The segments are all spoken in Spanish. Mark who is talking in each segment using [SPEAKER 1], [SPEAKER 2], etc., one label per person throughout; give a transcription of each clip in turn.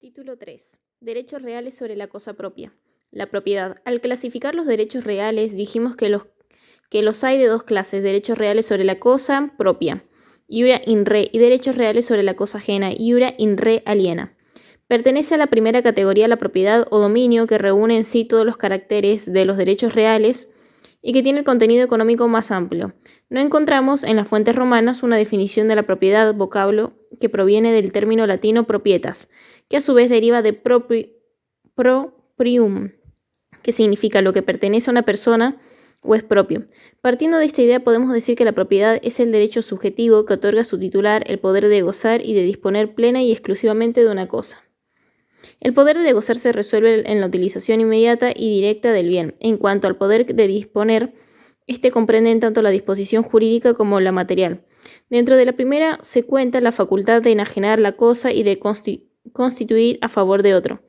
[SPEAKER 1] Título 3. Derechos reales sobre la cosa propia. La propiedad. Al clasificar los derechos reales, dijimos que los hay de dos clases: derechos reales sobre la cosa propia, iura in re, y derechos reales sobre la cosa ajena, iura in re aliena. Pertenece a la primera categoría la propiedad o dominio, que reúne en sí todos los caracteres de los derechos reales y que tiene el contenido económico más amplio. No encontramos en las fuentes romanas una definición de la propiedad, vocablo que proviene del término latino propietas, que a su vez deriva de proprium, que significa lo que pertenece a una persona o es propio. Partiendo de esta idea, podemos decir que la propiedad es el derecho subjetivo que otorga a su titular el poder de gozar y de disponer plena y exclusivamente de una cosa. El poder de gozar se resuelve en la utilización inmediata y directa del bien. En cuanto al poder de disponer, este comprende tanto la disposición jurídica como la material. Dentro de la primera se cuenta la facultad de enajenar la cosa y de constituir a favor de otro.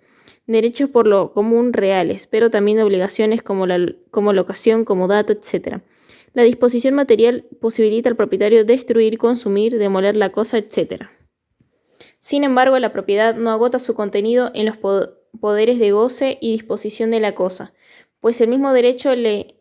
[SPEAKER 1] Derechos por lo común reales, pero también obligaciones como locación, comodato, etc. La disposición material posibilita al propietario destruir, consumir, demoler la cosa, etc. Sin embargo, la propiedad no agota su contenido en los poderes de goce y disposición de la cosa, pues el mismo derecho le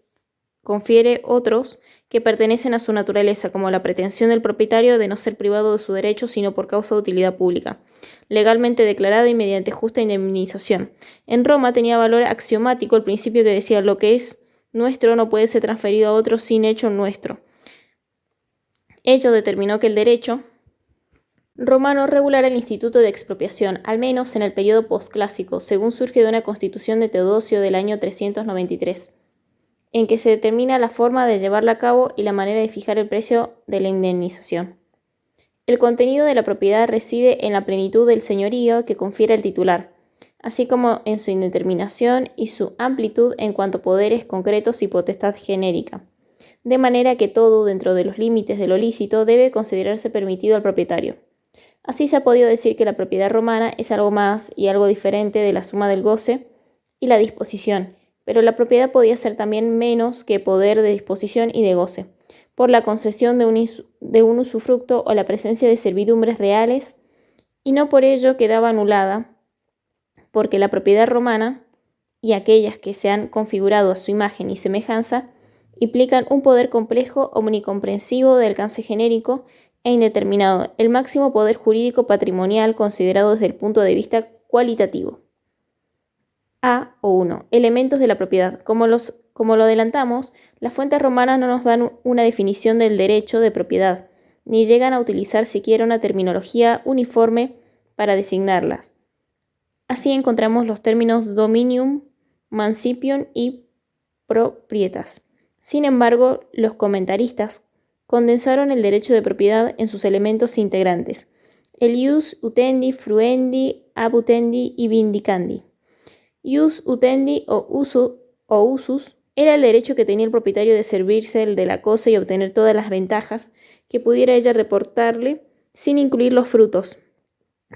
[SPEAKER 1] confiere otros que pertenecen a su naturaleza, como la pretensión del propietario de no ser privado de su derecho sino por causa de utilidad pública, legalmente declarada y mediante justa indemnización. En Roma tenía valor axiomático el principio que decía: lo que es nuestro no puede ser transferido a otro sin hecho nuestro. Ello determinó que el derecho romano regulara el instituto de expropiación, al menos en el periodo postclásico, según surge de una constitución de Teodosio del año 393, en que se determina la forma de llevarla a cabo y la manera de fijar el precio de la indemnización. El contenido de la propiedad reside en la plenitud del señorío que confiere el titular, así como en su indeterminación y su amplitud en cuanto a poderes concretos y potestad genérica, de manera que todo, dentro de los límites de lo lícito, debe considerarse permitido al propietario. Así se ha podido decir que la propiedad romana es algo más y algo diferente de la suma del goce y la disposición, pero la propiedad podía ser también menos que poder de disposición y de goce, por la concesión de un usufructo o la presencia de servidumbres reales, y no por ello quedaba anulada, porque la propiedad romana y aquellas que se han configurado a su imagen y semejanza implican un poder complejo, omnicomprensivo, de alcance genérico e indeterminado, el máximo poder jurídico patrimonial considerado desde el punto de vista cualitativo. A o 1. Elementos de la propiedad. Como lo adelantamos, las fuentes romanas no nos dan una definición del derecho de propiedad, ni llegan a utilizar siquiera una terminología uniforme para designarlas. Así encontramos los términos dominium, mancipium y proprietas. Sin embargo, los comentaristas condensaron el derecho de propiedad en sus elementos integrantes: el ius utendi, fruendi, abutendi y vindicandi. Ius utendi o usus era el derecho que tenía el propietario de servirse de la cosa y obtener todas las ventajas que pudiera ella reportarle, sin incluir los frutos.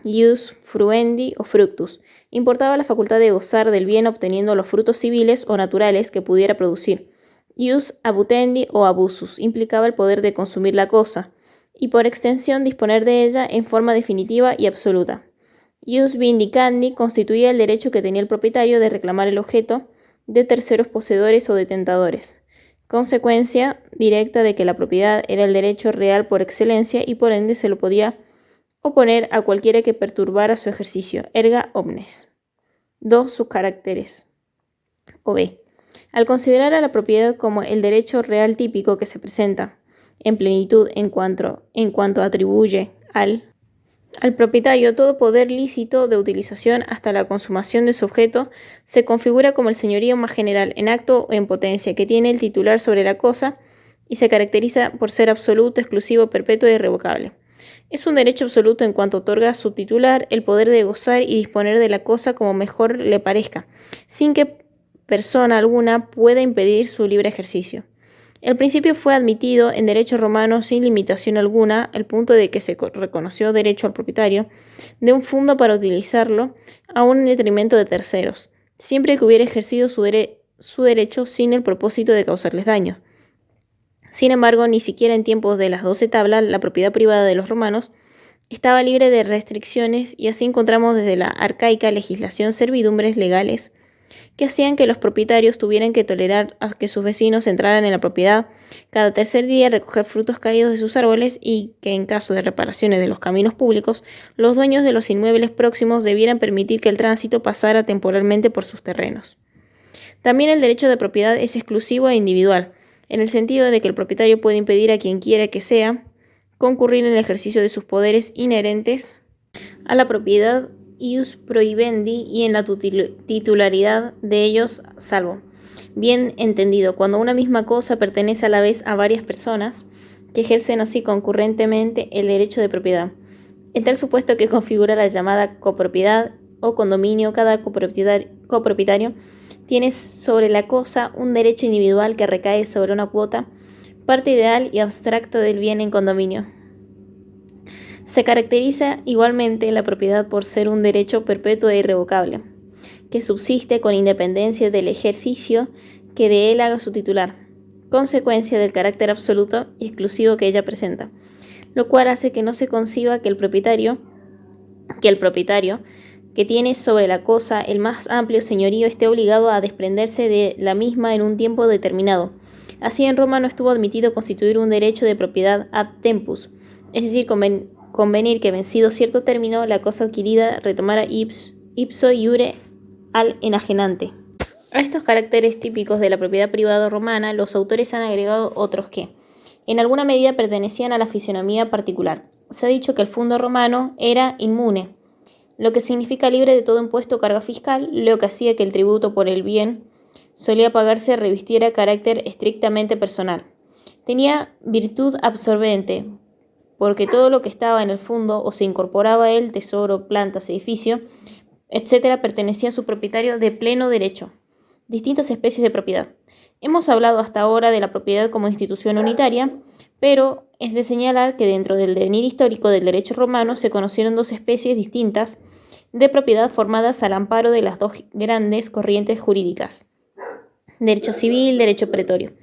[SPEAKER 1] Ius fruendi o fructus importaba la facultad de gozar del bien obteniendo los frutos civiles o naturales que pudiera producir. Ius abutendi o abusus implicaba el poder de consumir la cosa, y por extensión disponer de ella en forma definitiva y absoluta. Ius vindicandi constituía el derecho que tenía el propietario de reclamar el objeto de terceros poseedores o detentadores, consecuencia directa de que la propiedad era el derecho real por excelencia y por ende se lo podía oponer a cualquiera que perturbara su ejercicio, erga omnes. 2. Sus caracteres. O B. Al considerar a la propiedad como el derecho real típico que se presenta en plenitud en cuanto atribuye al propietario todo poder lícito de utilización hasta la consumación de su objeto, se configura como el señorío más general en acto o en potencia que tiene el titular sobre la cosa y se caracteriza por ser absoluto, exclusivo, perpetuo e irrevocable. Es un derecho absoluto en cuanto otorga a su titular el poder de gozar y disponer de la cosa como mejor le parezca, sin que persona alguna pueda impedir su libre ejercicio. El principio fue admitido en derecho romano sin limitación alguna, al punto de que se reconoció derecho al propietario de un fundo para utilizarlo, aun en detrimento de terceros, siempre que hubiera ejercido su derecho sin el propósito de causarles daño. Sin embargo, ni siquiera en tiempos de las 12 tablas, la propiedad privada de los romanos estaba libre de restricciones y así encontramos desde la arcaica legislación servidumbres legales que hacían que los propietarios tuvieran que tolerar a que sus vecinos entraran en la propiedad cada tercer día a recoger frutos caídos de sus árboles y que en caso de reparaciones de los caminos públicos, los dueños de los inmuebles próximos debieran permitir que el tránsito pasara temporalmente por sus terrenos. También el derecho de propiedad es exclusivo e individual, en el sentido de que el propietario puede impedir a quien quiera que sea concurrir en el ejercicio de sus poderes inherentes a la propiedad ius prohibendi y en la titularidad de ellos, salvo, bien entendido, cuando una misma cosa pertenece a la vez a varias personas que ejercen así concurrentemente el derecho de propiedad. En tal supuesto que configura la llamada copropiedad o condominio, cada copropietario tiene sobre la cosa un derecho individual que recae sobre una cuota, parte ideal y abstracta del bien en condominio. Se caracteriza igualmente la propiedad por ser un derecho perpetuo e irrevocable, que subsiste con independencia del ejercicio que de él haga su titular, consecuencia del carácter absoluto y exclusivo que ella presenta, lo cual hace que no se conciba que el propietario que tiene sobre la cosa el más amplio señorío esté obligado a desprenderse de la misma en un tiempo determinado. Así en Roma no estuvo admitido constituir un derecho de propiedad ad tempus, es decir, convenir que vencido cierto término, la cosa adquirida retomara ipso iure al enajenante. A estos caracteres típicos de la propiedad privada romana, los autores han agregado otros que, en alguna medida, pertenecían a la fisonomía particular. Se ha dicho que el fundo romano era inmune, lo que significa libre de todo impuesto o carga fiscal, lo que hacía que el tributo por el bien solía pagarse revistiera carácter estrictamente personal. Tenía virtud absorbente, porque todo lo que estaba en el fondo o se incorporaba a él, tesoro, plantas, edificio, etc., pertenecía a su propietario de pleno derecho. Distintas especies de propiedad. Hemos hablado hasta ahora de la propiedad como institución unitaria, pero es de señalar que dentro del devenir histórico del derecho romano se conocieron dos especies distintas de propiedad formadas al amparo de las dos grandes corrientes jurídicas, derecho civil, derecho pretorio,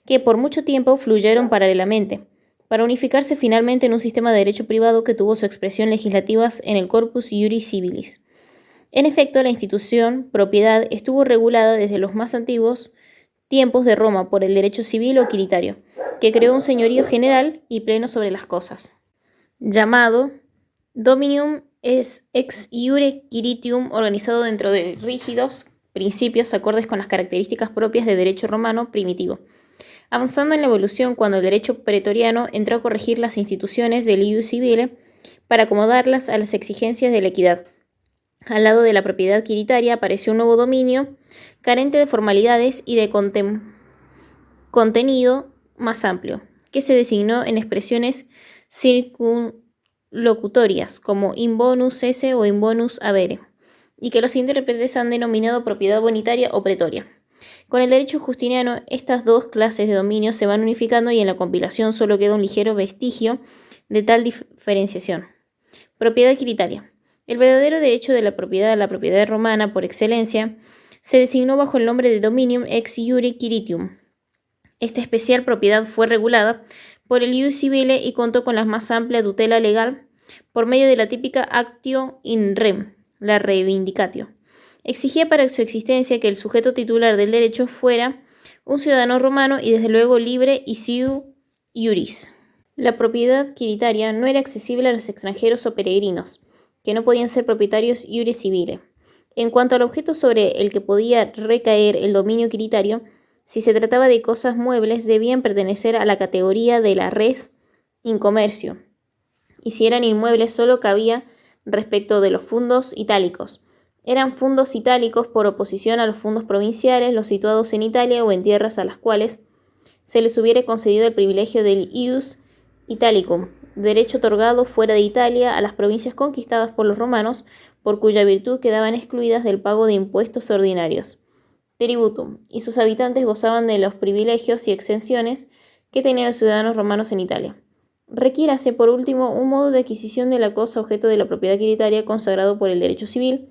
[SPEAKER 1] que por mucho tiempo fluyeron paralelamente, para unificarse finalmente en un sistema de derecho privado que tuvo su expresión legislativa en el Corpus Iuris Civilis. En efecto, la institución propiedad estuvo regulada desde los más antiguos tiempos de Roma por el derecho civil o quiritario, que creó un señorío general y pleno sobre las cosas, llamado Dominium ex iure quiritium, organizado dentro de rígidos principios acordes con las características propias del derecho romano primitivo, avanzando en la evolución cuando el derecho pretoriano entró a corregir las instituciones del ius civile para acomodarlas a las exigencias de la equidad. Al lado de la propiedad quiritaria apareció un nuevo dominio, carente de formalidades y de contenido más amplio, que se designó en expresiones circunlocutorias como in bonus esse o in bonus avere, y que los intérpretes han denominado propiedad bonitaria o pretoria. Con el derecho justiniano, estas dos clases de dominio se van unificando y en la compilación solo queda un ligero vestigio de tal diferenciación. Propiedad quiritaria. El verdadero derecho de la propiedad romana por excelencia, se designó bajo el nombre de Dominium ex iure quiritium. Esta especial propiedad fue regulada por el ius civile y contó con la más amplia tutela legal por medio de la típica actio in rem, la reivindicatio. Exigía para su existencia que el sujeto titular del derecho fuera un ciudadano romano y desde luego libre y siu iuris. La propiedad quiritaria no era accesible a los extranjeros o peregrinos, que no podían ser propietarios iure civile. En cuanto al objeto sobre el que podía recaer el dominio quiritario, si se trataba de cosas muebles, debían pertenecer a la categoría de la res in commercio, y si eran inmuebles solo cabía respecto de los fundos itálicos. Eran fundos itálicos por oposición a los fundos provinciales, los situados en Italia o en tierras a las cuales se les hubiera concedido el privilegio del ius italicum, derecho otorgado fuera de Italia a las provincias conquistadas por los romanos, por cuya virtud quedaban excluidas del pago de impuestos ordinarios, tributum, y sus habitantes gozaban de los privilegios y exenciones que tenían los ciudadanos romanos en Italia. Requiérase, por último, un modo de adquisición de la cosa objeto de la propiedad quiritaria consagrado por el derecho civil,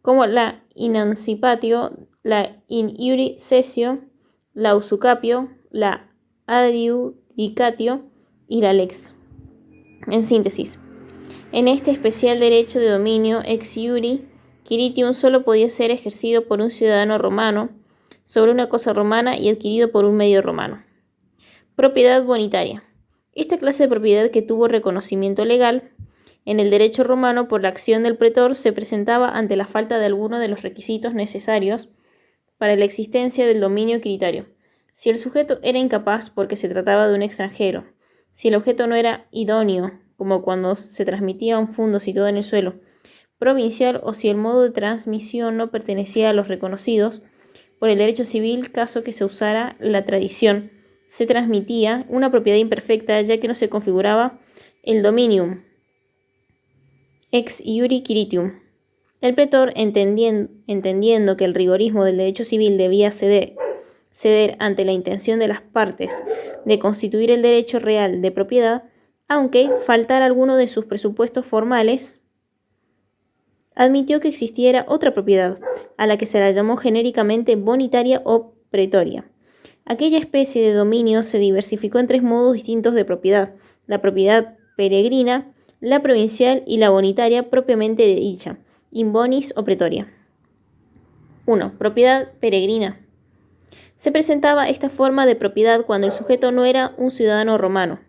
[SPEAKER 1] como la inancipatio, la in iure cessio, la usucapio, la adjudicatio y la lex. En síntesis, En este especial derecho de dominio ex iure quiritium solo podía ser ejercido por un ciudadano romano sobre una cosa romana y adquirido por un medio romano. Propiedad bonitaria. Esta clase de propiedad que tuvo reconocimiento legal en el derecho romano por la acción del pretor se presentaba ante la falta de alguno de los requisitos necesarios para la existencia del dominio quiritario. Si el sujeto era incapaz porque se trataba de un extranjero, si el objeto no era idóneo, como cuando se transmitía un fundo situado en el suelo provincial, o si el modo de transmisión no pertenecía a los reconocidos por el derecho civil, caso que se usara la tradición, se transmitía una propiedad imperfecta, ya que no se configuraba el dominium ex iure quiritium. El pretor, entendiendo que el rigorismo del derecho civil debía ceder ante la intención de las partes de constituir el derecho real de propiedad, aunque faltara alguno de sus presupuestos formales, admitió que existiera otra propiedad, a la que se la llamó genéricamente bonitaria o pretoria. Aquella especie de dominio se diversificó en 3 modos distintos de propiedad: la propiedad peregrina, la provincial y la bonitaria propiamente dicha, in bonis o pretoria. 1. Propiedad peregrina. Se presentaba esta forma de propiedad cuando el sujeto no era un ciudadano romano,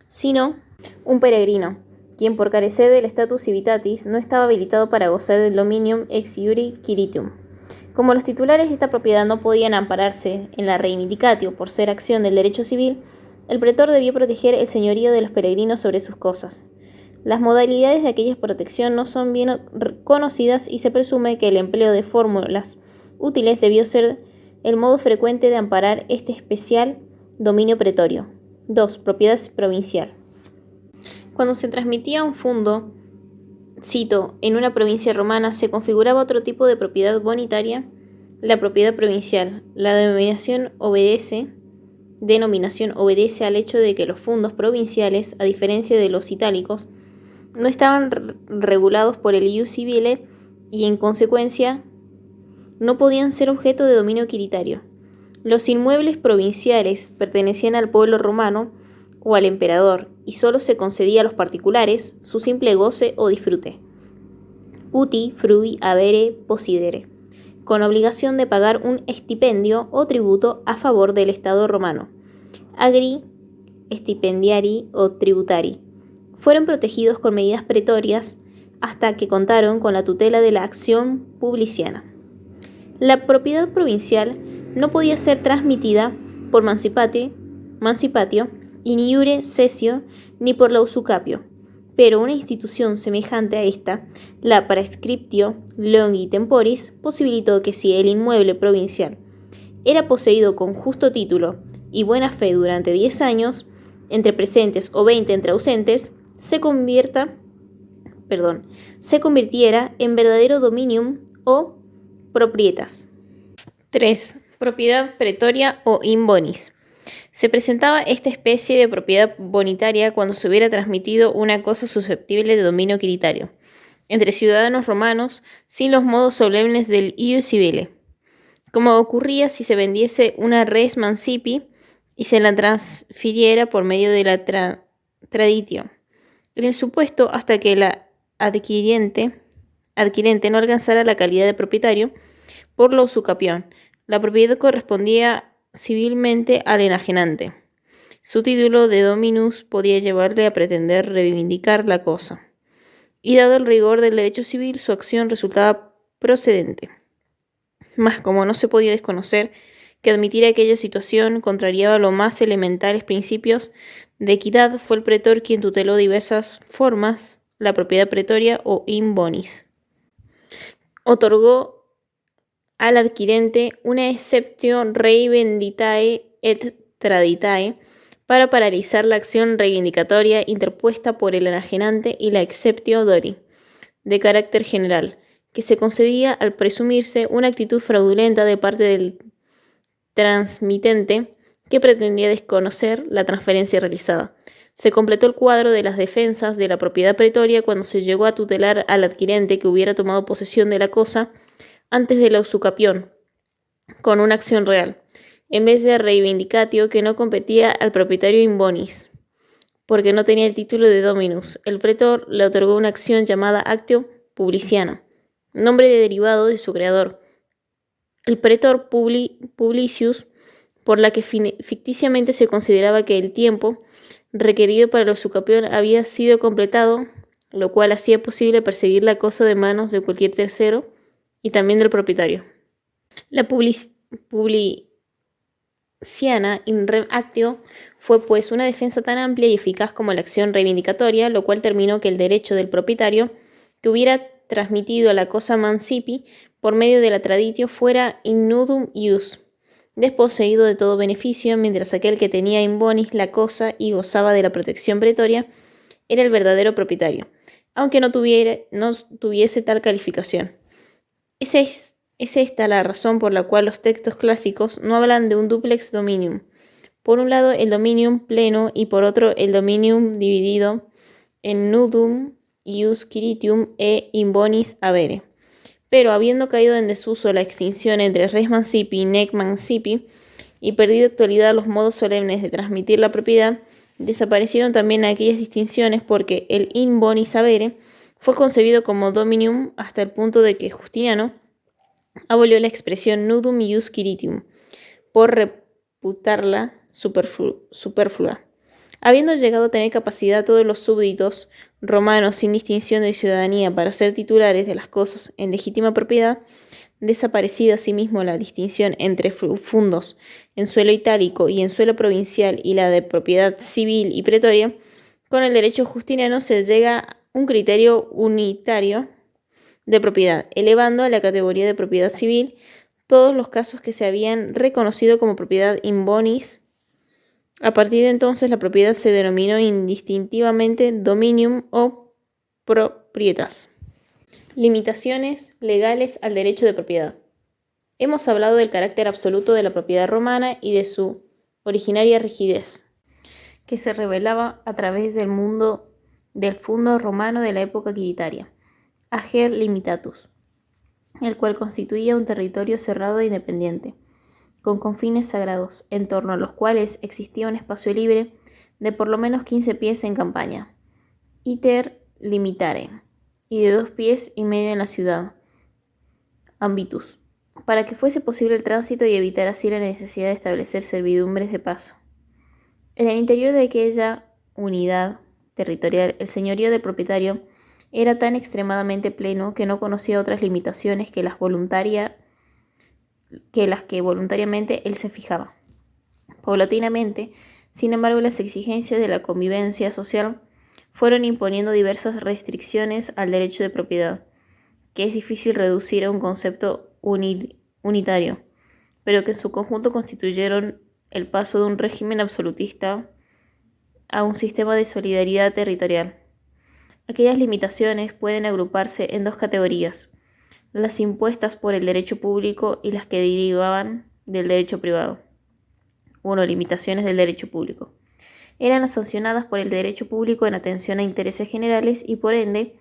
[SPEAKER 1] sino un peregrino, quien por carecer del status civitatis no estaba habilitado para gozar del dominium ex iure quiritium. Como los titulares de esta propiedad no podían ampararse en la reivindicatio por ser acción del derecho civil, el pretor debió proteger el señorío de los peregrinos sobre sus cosas. Las modalidades de aquella protección no son bien conocidas y se presume que el empleo de fórmulas útiles debió ser el modo frecuente de amparar este especial dominio pretorio. 2. Propiedad provincial. Cuando se transmitía un fundo, cito, en una provincia romana, se configuraba otro tipo de propiedad bonitaria, la propiedad provincial. La denominación obedece al hecho de que los fundos provinciales, a diferencia de los itálicos, no estaban regulados por el ius civile y, en consecuencia, no podían ser objeto de dominio quiritario. Los inmuebles provinciales pertenecían al pueblo romano o al emperador y solo se concedía a los particulares su simple goce o disfrute. Uti frui avere possidere, con obligación de pagar un estipendio o tributo a favor del Estado romano. Agri stipendiari o tributari. Fueron protegidos con medidas pretorias hasta que contaron con la tutela de la acción publiciana. La propiedad provincial no podía ser transmitida por mancipatio in iure cessio ni por la usucapio, pero una institución semejante a esta, la praescriptio longi temporis, posibilitó que si el inmueble provincial era poseído con justo título y buena fe durante 10 años, entre presentes o 20 entre ausentes, se convirtiera en verdadero dominium o proprietas. 3. Propiedad pretoria o in bonis. Se presentaba esta especie de propiedad bonitaria cuando se hubiera transmitido una cosa susceptible de dominio quiritario entre ciudadanos romanos sin los modos solemnes del ius civile, como ocurría si se vendiese una res mancipi y se la transfiriera por medio de la traditio, en el supuesto hasta que la adquirente no alcanzara la calidad de propietario por lo usucapión. La propiedad correspondía civilmente al enajenante. Su título de dominus podía llevarle a pretender reivindicar la cosa, y dado el rigor del derecho civil, su acción resultaba procedente. Mas como no se podía desconocer que admitir aquella situación contrariaba los más elementales principios de equidad, fue el pretor quien tuteló diversas formas la propiedad pretoria o in bonis. Otorgó al adquirente una exceptio rei venditae et traditae para paralizar la acción reivindicatoria interpuesta por el enajenante, y la exceptio dori, de carácter general, que se concedía al presumirse una actitud fraudulenta de parte del transmitente que pretendía desconocer la transferencia realizada. Se completó el cuadro de las defensas de la propiedad pretoria cuando se llegó a tutelar al adquirente que hubiera tomado posesión de la cosa antes de la usucapión, con una acción real, en vez de reivindicatio que no competía al propietario in bonis. porque no tenía el título de dominus. El pretor le otorgó una acción llamada Actio Publiciana, nombre derivado de su creador, el pretor Publicius, por la que ficticiamente se consideraba que el tiempo requerido para la usucapión había sido completado, lo cual hacía posible perseguir la cosa de manos de cualquier tercero y también del propietario. La Publiciana in rem actio fue pues una defensa tan amplia y eficaz como la acción reivindicatoria, lo cual terminó que el derecho del propietario que hubiera transmitido a la cosa mancipi por medio de la traditio fuera in nudum ius, desposeído de todo beneficio, mientras aquel que tenía in bonis la cosa y gozaba de la protección pretoria era el verdadero propietario, aunque no tuviese tal calificación. Es esta la razón por la cual los textos clásicos no hablan de un duplex dominium. Por un lado el dominium pleno y por otro el dominium dividido en nudum ius quiritium e in bonis avere. Pero habiendo caído en desuso la extinción entre res mancipi y nec mancipi y perdido actualidad los modos solemnes de transmitir la propiedad, desaparecieron también aquellas distinciones porque el in bonis avere fue concebido como dominium hasta el punto de que Justiniano abolió la expresión nudum ius quiritium por reputarla superflua. Habiendo llegado a tener capacidad todos los súbditos romanos sin distinción de ciudadanía para ser titulares de las cosas en legítima propiedad, desaparecida asimismo la distinción entre fundos en suelo itálico y en suelo provincial y la de propiedad civil y pretoria, con el derecho justiniano se llega a un criterio unitario de propiedad, elevando a la categoría de propiedad civil todos los casos que se habían reconocido como propiedad in bonis. A partir de entonces la propiedad se denominó indistintivamente dominium o proprietas. Limitaciones legales al derecho de propiedad. Hemos hablado del carácter absoluto de la propiedad romana y de su originaria rigidez, que se revelaba a través del fundo romano de la época quiritaria, ager limitatus, el cual constituía un territorio cerrado e independiente, con confines sagrados, en torno a los cuales existía un espacio libre de por lo menos 15 pies en campaña, iter limitare, y de 2,5 pies en la ciudad, ambitus, para que fuese posible el tránsito y evitar así la necesidad de establecer servidumbres de paso. En el interior de aquella unidad territorial, el señorío del propietario era tan extremadamente pleno que no conocía otras limitaciones que las que voluntariamente él se fijaba. Paulatinamente, sin embargo, las exigencias de la convivencia social fueron imponiendo diversas restricciones al derecho de propiedad, que es difícil reducir a un concepto unitario, pero que en su conjunto constituyeron el paso de un régimen absolutista a un sistema de solidaridad territorial. Aquellas limitaciones pueden agruparse en 2 categorías: las impuestas por el derecho público y las que derivaban del derecho privado. 1. Limitaciones del derecho público. Eran sancionadas por el derecho público en atención a intereses generales y por ende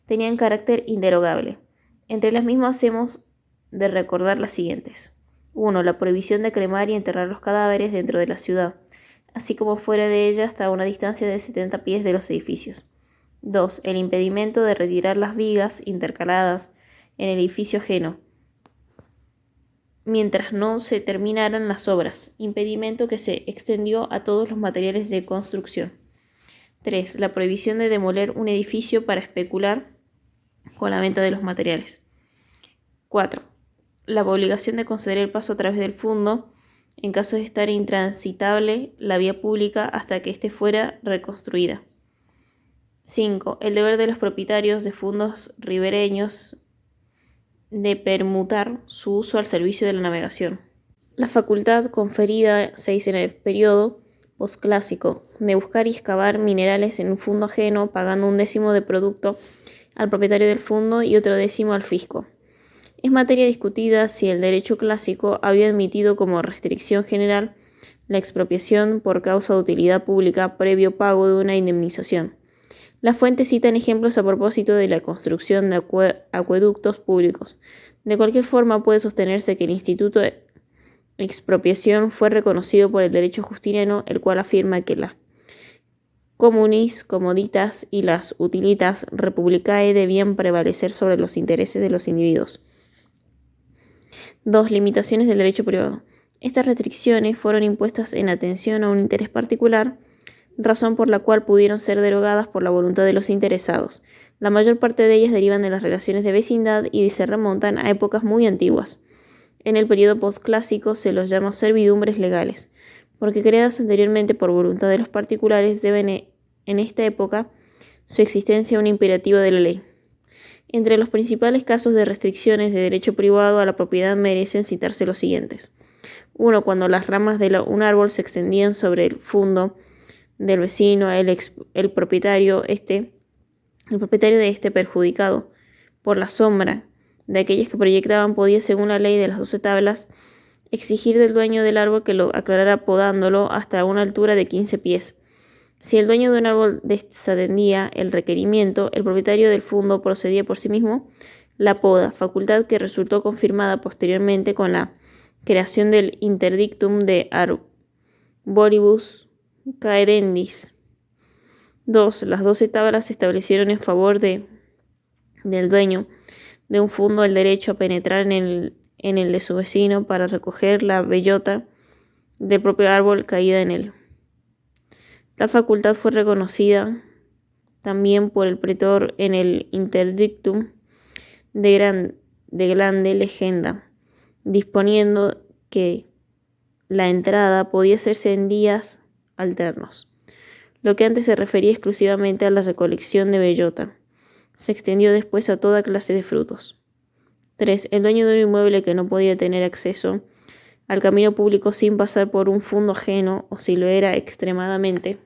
[SPEAKER 1] tenían carácter inderogable. Entre las mismas hemos de recordar las siguientes. 1. La prohibición de cremar y enterrar los cadáveres dentro de la ciudad, así como fuera de ella hasta una distancia de 70 pies de los edificios. 2. El impedimento de retirar las vigas intercaladas en el edificio ajeno, mientras no se terminaran las obras, impedimento que se extendió a todos los materiales de construcción. 3. La prohibición de demoler un edificio para especular con la venta de los materiales. 4. La obligación de conceder el paso a través del fundo en caso de estar intransitable la vía pública hasta que éste fuera reconstruida. 5. El deber de los propietarios de fundos ribereños de permutar su uso al servicio de la navegación. La facultad conferida, se dice en el periodo posclásico, de buscar y excavar minerales en un fundo ajeno, pagando 1/10 de producto al propietario del fundo y otro 10 al fisco. Es materia discutida si el derecho clásico había admitido como restricción general la expropiación por causa de utilidad pública previo pago de una indemnización. Las fuentes citan ejemplos a propósito de la construcción de acueductos públicos. De cualquier forma, puede sostenerse que el instituto de expropiación fue reconocido por el derecho justiniano, el cual afirma que las communis, comoditas y las utilitas republicae debían prevalecer sobre los intereses de los individuos. 2. Limitaciones del derecho privado. Estas restricciones fueron impuestas en atención a un interés particular, razón por la cual pudieron ser derogadas por la voluntad de los interesados. La mayor parte de ellas derivan de las relaciones de vecindad y se remontan a épocas muy antiguas. En el periodo postclásico se los llama servidumbres legales, porque creadas anteriormente por voluntad de los particulares deben en esta época su existencia a un imperativo de la ley. Entre los principales casos de restricciones de derecho privado a la propiedad merecen citarse los siguientes. 1. Cuando las ramas de un árbol se extendían sobre el fundo del vecino, el propietario de este perjudicado por la sombra de aquellas que proyectaban podía, según la ley de las 12 tablas, exigir del dueño del árbol que lo aclarara podándolo hasta una altura de 15 pies. Si el dueño de un árbol desatendía el requerimiento, el propietario del fundo procedía por sí mismo la poda, facultad que resultó confirmada posteriormente con la creación del interdictum de arboribus caerendis. 2. Las 12 tablas establecieron en favor del dueño de un fundo el derecho a penetrar en el de su vecino para recoger la bellota del propio árbol caída en él. Tal facultad fue reconocida también por el pretor en el interdictum de Grande Legenda, disponiendo que la entrada podía hacerse en días alternos. Lo que antes se refería exclusivamente a la recolección de bellota, se extendió después a toda clase de frutos. 3. El dueño de un inmueble que no podía tener acceso al camino público sin pasar por un fundo ajeno, o si lo era extremadamente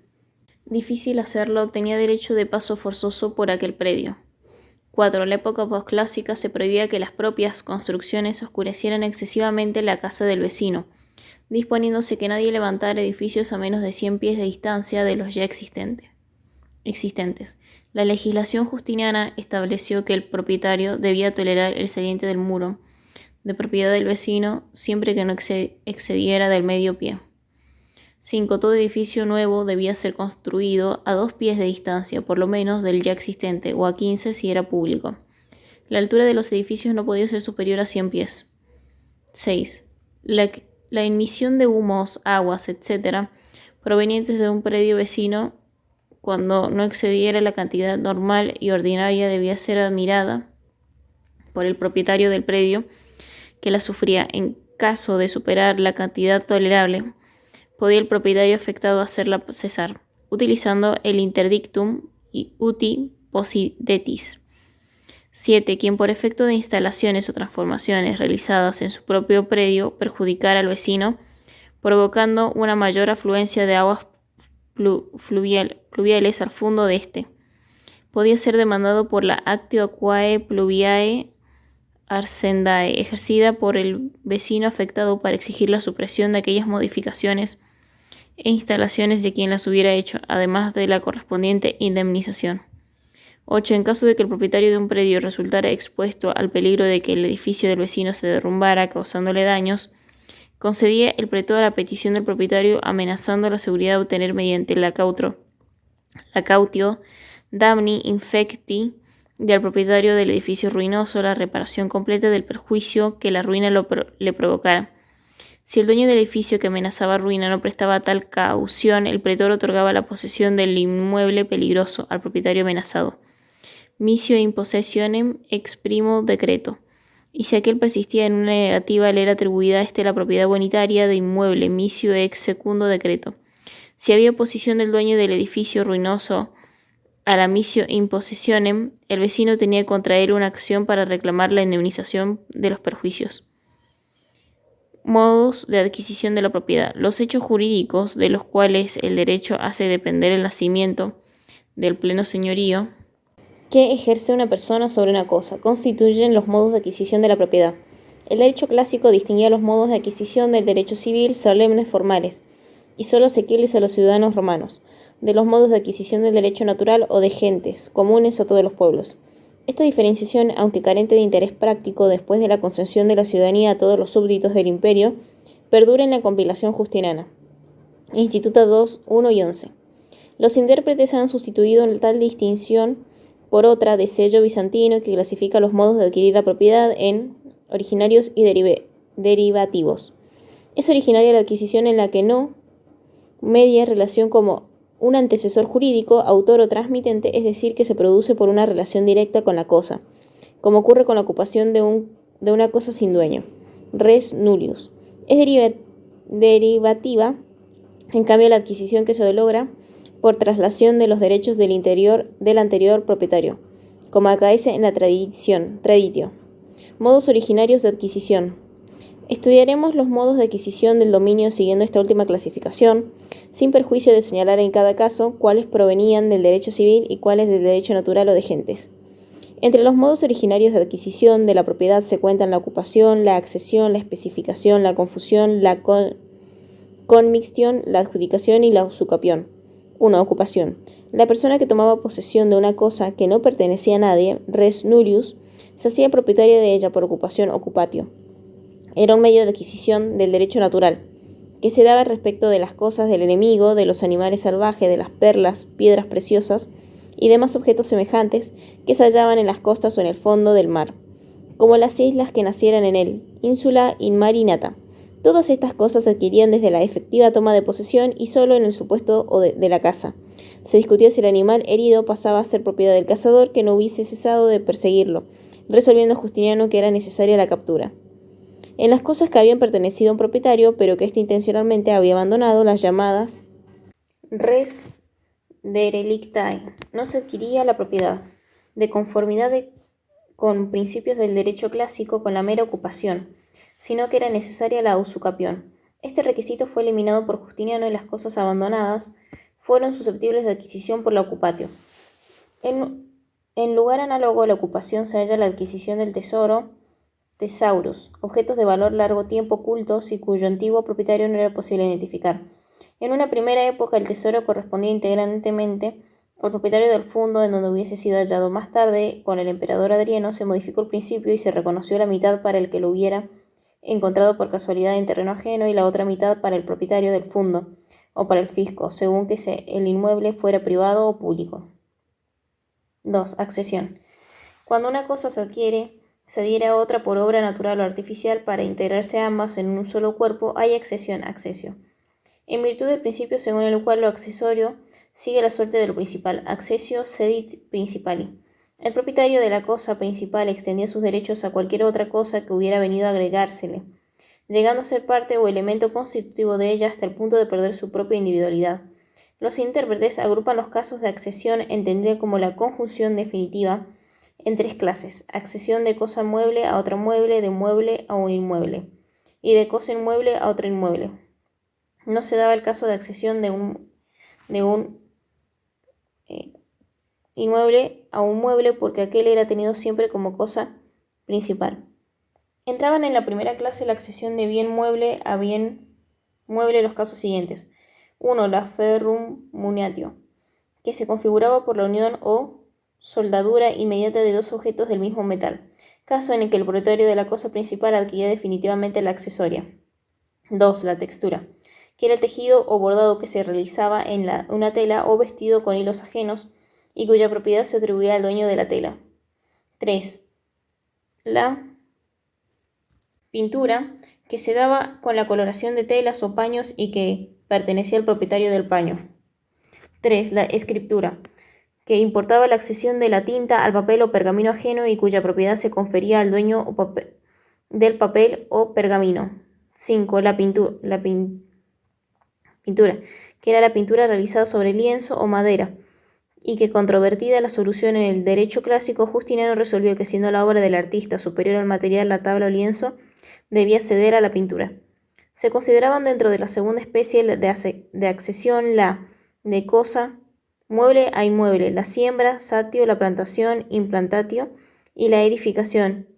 [SPEAKER 1] difícil hacerlo, tenía derecho de paso forzoso por aquel predio. 4. En la época posclásica se prohibía que las propias construcciones oscurecieran excesivamente la casa del vecino, disponiéndose que nadie levantara edificios a menos de 100 pies de distancia de los ya existentes. La legislación justiniana estableció que el propietario debía tolerar el saliente del muro de propiedad del vecino siempre que no excediera del medio pie. 5. Todo edificio nuevo debía ser construido a 2 pies de distancia, por lo menos, del ya existente, o a 15 si era público. La altura de los edificios no podía ser superior a 100 pies. 6. La emisión de humos, aguas, etc., provenientes de un predio vecino, cuando no excediera la cantidad normal y ordinaria, debía ser admirada por el propietario del predio que la sufría. En caso de superar la cantidad tolerable, podía el propietario afectado hacerla cesar, utilizando el interdictum uti possidetis. 7. Quien por efecto de instalaciones o transformaciones realizadas en su propio predio perjudicara al vecino, provocando una mayor afluencia de aguas pluviales al fondo de éste, podía ser demandado por la actio aquae pluviae arcendae, ejercida por el vecino afectado para exigir la supresión de aquellas modificaciones e instalaciones de quien las hubiera hecho, además de la correspondiente indemnización. 8. En caso de que el propietario de un predio resultara expuesto al peligro de que el edificio del vecino se derrumbara causándole daños, concedía el pretor a petición del propietario, amenazando la seguridad de obtener mediante la cautio damni infecti del propietario del edificio ruinoso la reparación completa del perjuicio que la ruina le provocara. Si el dueño del edificio que amenazaba ruina no prestaba tal caución, el pretor otorgaba la posesión del inmueble peligroso al propietario amenazado. Missio impossessionem ex primo decreto. Y si aquel persistía en una negativa, le era atribuida a este la propiedad bonitaria de inmueble, missio ex secundo decreto. Si había oposición del dueño del edificio ruinoso a la missio impossessionem, el vecino tenía contra él una acción para reclamar la indemnización de los perjuicios. Modos de adquisición de la propiedad. Los hechos jurídicos de los cuales el derecho hace depender el nacimiento del pleno señorío que ejerce una persona sobre una cosa constituyen los modos de adquisición de la propiedad. El derecho clásico distinguía los modos de adquisición del derecho civil solemnes formales y solo asequibles a los ciudadanos romanos, de los modos de adquisición del derecho natural o de gentes comunes a todos los pueblos. Esta diferenciación, aunque carente de interés práctico después de la concesión de la ciudadanía a todos los súbditos del imperio, perdura en la compilación justiniana. Instituta 2, 1 y 11. Los intérpretes han sustituido tal distinción por otra de sello bizantino que clasifica los modos de adquirir la propiedad en originarios y derivativos. Es originaria la adquisición en la que no media relación como un antecesor jurídico, autor o transmitente, es decir, que se produce por una relación directa con la cosa, como ocurre con la ocupación de una cosa sin dueño. Res nullius. Es derivativa, en cambio, la adquisición que se logra por traslación de los derechos del anterior propietario, como acaece en la traditio. Modos originarios de adquisición. Estudiaremos los modos de adquisición del dominio siguiendo esta última clasificación, sin perjuicio de señalar en cada caso cuáles provenían del derecho civil y cuáles del derecho natural o de gentes. Entre los modos originarios de adquisición de la propiedad se cuentan la ocupación, la accesión, la especificación, la confusión, la conmixtión, la adjudicación y la usucapión. 1. Ocupación. La persona que tomaba posesión de una cosa que no pertenecía a nadie, res nullius, se hacía propietaria de ella por ocupación, occupatio. Era un medio de adquisición del derecho natural, que se daba respecto de las cosas del enemigo, de los animales salvajes, de las perlas, piedras preciosas y demás objetos semejantes que se hallaban en las costas o en el fondo del mar, como las islas que nacieran en él, insula inmarinata. Todas estas cosas se adquirían desde la efectiva toma de posesión y solo en el supuesto de la caza. Se discutía si el animal herido pasaba a ser propiedad del cazador que no hubiese cesado de perseguirlo, resolviendo Justiniano que era necesaria la captura. En las cosas que habían pertenecido a un propietario, pero que éste intencionalmente había abandonado, las llamadas res derelictae, no se adquiría la propiedad, de conformidad con principios del derecho clásico con la mera ocupación, sino que era necesaria la usucapión. Este requisito fue eliminado por Justiniano y las cosas abandonadas fueron susceptibles de adquisición por la ocupatio. En lugar análogo a la ocupación se halla la adquisición del tesoro, tesaurus, objetos de valor largo tiempo ocultos y cuyo antiguo propietario no era posible identificar. En una primera época el tesoro correspondía integrantemente al propietario del fundo en donde hubiese sido hallado. Más tarde, con el emperador Adriano, se modificó el principio y se reconoció la mitad para el que lo hubiera encontrado por casualidad en terreno ajeno y la otra mitad para el propietario del fundo o para el fisco, según que el inmueble fuera privado o público. 2. Accesión. Cuando una cosa se adquiere, se adhiere a otra por obra natural o artificial para integrarse ambas en un solo cuerpo, hay accesión, accesio. En virtud del principio según el cual lo accesorio sigue la suerte de lo principal, accessio cedit principali. El propietario de la cosa principal extendía sus derechos a cualquier otra cosa que hubiera venido a agregársele, llegando a ser parte o elemento constitutivo de ella hasta el punto de perder su propia individualidad. Los intérpretes agrupan los casos de accesión entendida como la conjunción definitiva en tres clases: accesión de cosa mueble a otra mueble, de mueble a un inmueble, y de cosa inmueble a otra inmueble. No se daba el caso de accesión de un inmueble a un mueble porque aquel era tenido siempre como cosa principal. Entraban en la primera clase la accesión de bien mueble a bien mueble los casos siguientes. 1. La ferrum muniatio, que se configuraba por la unión o soldadura inmediata de dos objetos del mismo metal, caso en el que el propietario de la cosa principal adquiría definitivamente la accesoria. 2. La textura, que era el tejido o bordado que se realizaba en una tela o vestido con hilos ajenos y cuya propiedad se atribuía al dueño de la tela. 3. La pintura, que se daba con la coloración de telas o paños y que pertenecía al propietario del paño. 3. La escritura, que importaba la accesión de la tinta al papel o pergamino ajeno y cuya propiedad se confería al dueño del papel o pergamino. 5. La pintura, que era la pintura realizada sobre lienzo o madera, y que, controvertida la solución en el derecho clásico, Justiniano resolvió que, siendo la obra del artista superior al material, la tabla o lienzo debía ceder a la pintura. Se consideraban dentro de la segunda especie de accesión la de cosa mueble a inmueble, la siembra, satio, la plantación, implantatio, y la edificación,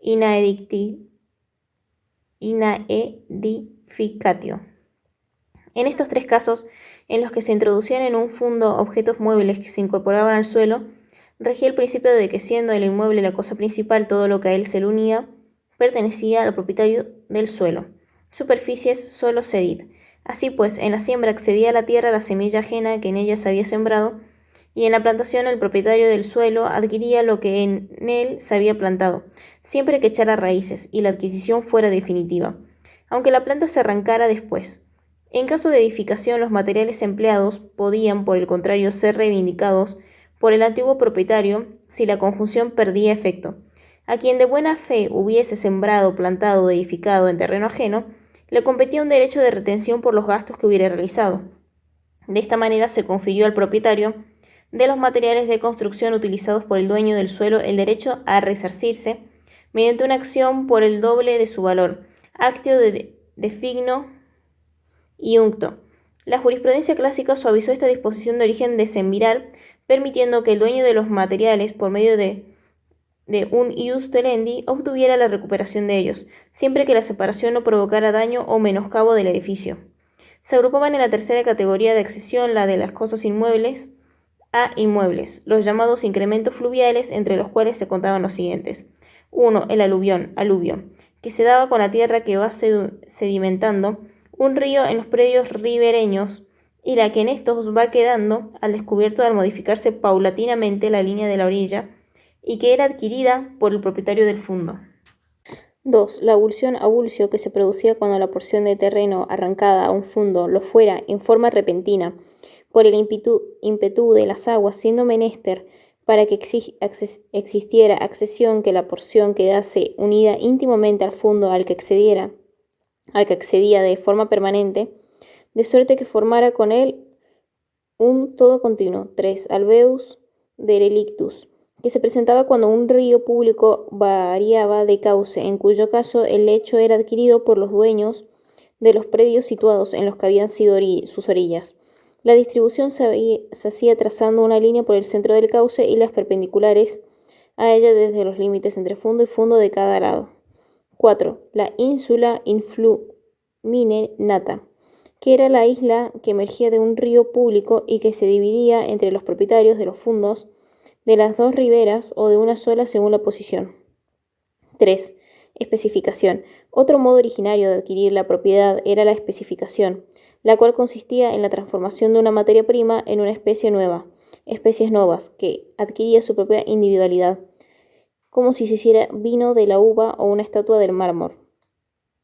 [SPEAKER 1] inaedificatio. En estos tres casos, en los que se introducían en un fundo objetos muebles que se incorporaban al suelo, regía el principio de que, siendo el inmueble la cosa principal, todo lo que a él se le unía pertenecía al propietario del suelo. Superficies solo cedit. Así pues, en la siembra accedía a la tierra la semilla ajena que en ella se había sembrado, y en la plantación el propietario del suelo adquiría lo que en él se había plantado, siempre que echara raíces y la adquisición fuera definitiva, aunque la planta se arrancara después. En caso de edificación, los materiales empleados podían, por el contrario, ser reivindicados por el antiguo propietario si la conjunción perdía efecto. A quien de buena fe hubiese sembrado, plantado o edificado en terreno ajeno, le competía un derecho de retención por los gastos que hubiera realizado. De esta manera se confirió al propietario de los materiales de construcción utilizados por el dueño del suelo el derecho a resarcirse mediante una acción por el doble de su valor, actio de figno iuncto. La jurisprudencia clásica suavizó esta disposición de origen decemviral, permitiendo que el dueño de los materiales, por medio de un ius telendi, obtuviera la recuperación de ellos, siempre que la separación no provocara daño o menoscabo del edificio. Se agrupaban en la tercera categoría de accesión la de las cosas inmuebles a inmuebles, los llamados incrementos fluviales, entre los cuales se contaban los siguientes. 1. El aluvión, aluvio, que se daba con la tierra que va sedimentando un río en los predios ribereños y la que en estos va quedando al descubierto al modificarse paulatinamente la línea de la orilla y que era adquirida por el propietario del fundo. 2. La avulsio, que se producía cuando la porción de terreno arrancada a un fundo lo fuera en forma repentina por el ímpetu de las aguas, siendo menester para que existiera accesión que la porción quedase unida íntimamente al fundo al que accedía de forma permanente, de suerte que formara con él un todo continuo. 3. Alveus derelictus, que se presentaba cuando un río público variaba de cauce, en cuyo caso el lecho era adquirido por los dueños de los predios situados en los que habían sido sus orillas. La distribución se hacía trazando una línea por el centro del cauce y las perpendiculares a ella desde los límites entre fundo y fundo de cada lado. 4. La ínsula influmine nata, que era la isla que emergía de un río público y que se dividía entre los propietarios de los fundos de las dos riberas o de una sola según la posición. 3. Especificación. Otro modo originario de adquirir la propiedad era la especificación, la cual consistía en la transformación de una materia prima en una especie nueva, especies novas, que adquiría su propia individualidad, como si se hiciera vino de la uva o una estatua del mármol.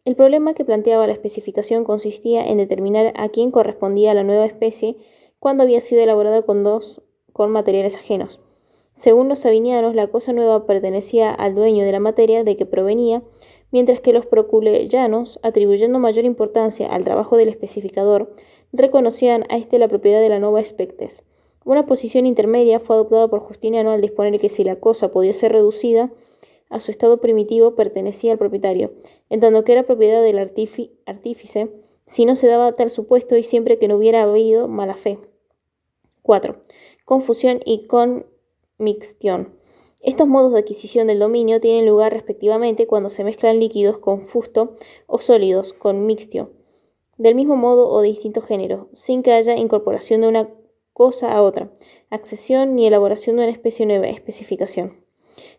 [SPEAKER 1] El problema que planteaba la especificación consistía en determinar a quién correspondía la nueva especie cuando había sido elaborada con materiales ajenos. Según los sabinianos, la cosa nueva pertenecía al dueño de la materia de que provenía, mientras que los proculeyanos, atribuyendo mayor importancia al trabajo del especificador, reconocían a éste la propiedad de la nova spectes. Una posición intermedia fue adoptada por Justiniano al disponer que si la cosa podía ser reducida a su estado primitivo, pertenecía al propietario, en tanto que era propiedad del artífice, si no se daba tal supuesto y siempre que no hubiera habido mala fe. 4. Confusión y conmixtión. Estos modos de adquisición del dominio tienen lugar respectivamente cuando se mezclan líquidos con fusto o sólidos con mixtio, del mismo modo o de distinto género, sin que haya incorporación de una cosa a otra, accesión ni elaboración de una especie nueva, especificación.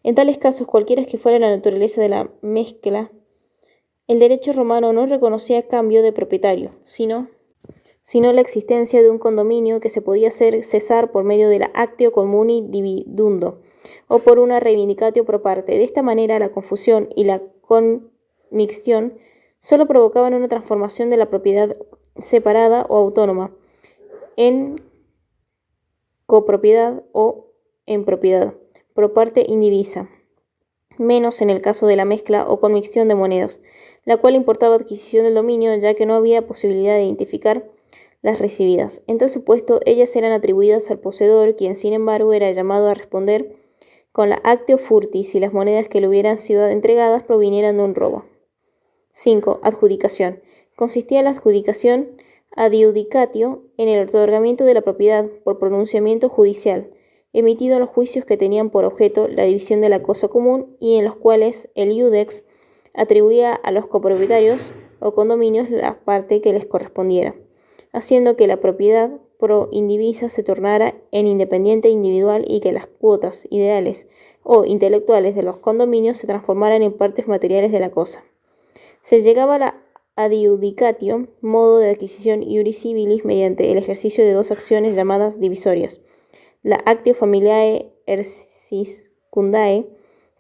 [SPEAKER 1] En tales casos, cualquiera que fuera la naturaleza de la mezcla, el derecho romano no reconocía cambio de propietario, sino la existencia de un condominio que se podía hacer cesar por medio de la actio communi dividundo o por una reivindicatio pro parte. De esta manera, la confusión y la conmixtión solo provocaban una transformación de la propiedad separada o autónoma en copropiedad o en propiedad pro parte indivisa, menos en el caso de la mezcla o conmixtión de monedas, la cual importaba adquisición del dominio, ya que no había posibilidad de identificar las recibidas. En tal supuesto, ellas eran atribuidas al poseedor, quien sin embargo era llamado a responder con la actio furti si las monedas que le hubieran sido entregadas provinieran de un robo. 5. Adjudicación. Consistía la adjudicación adiudicatio en el otorgamiento de la propiedad por pronunciamiento judicial, emitido en los juicios que tenían por objeto la división de la cosa común y en los cuales el iudex atribuía a los copropietarios o condominios la parte que les correspondiera, haciendo que la propiedad pro indivisa se tornara en independiente individual y que las cuotas ideales o intelectuales de los condominios se transformaran en partes materiales de la cosa. Se llegaba adiudicatio, modo de adquisición iuris civilis mediante el ejercicio de dos acciones llamadas divisorias. La actio familiae erciscundae,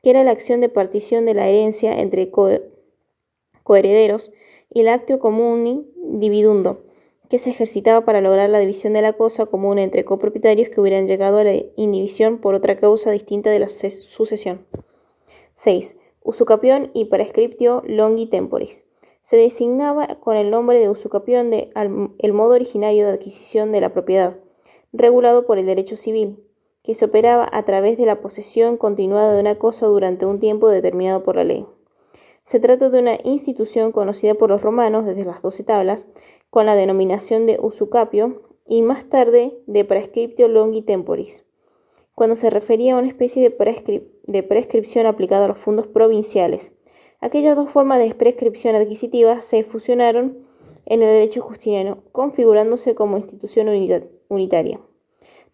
[SPEAKER 1] que era la acción de partición de la herencia entre coherederos, y la actio comuni dividundo, que se ejercitaba para lograr la división de la cosa común entre copropietarios que hubieran llegado a la indivisión por otra causa distinta de la sucesión. 6. Usucapión y prescriptio longi temporis. Se designaba con el nombre de usucapión el modo originario de adquisición de la propiedad, regulado por el derecho civil, que se operaba a través de la posesión continuada de una cosa durante un tiempo determinado por la ley. Se trata de una institución conocida por los romanos desde las 12 tablas, con la denominación de usucapio y más tarde de prescriptio longi temporis, cuando se refería a una especie de prescripción aplicada a los fondos provinciales. Aquellas dos formas de prescripción adquisitiva se fusionaron en el derecho justiniano, configurándose como institución unitaria.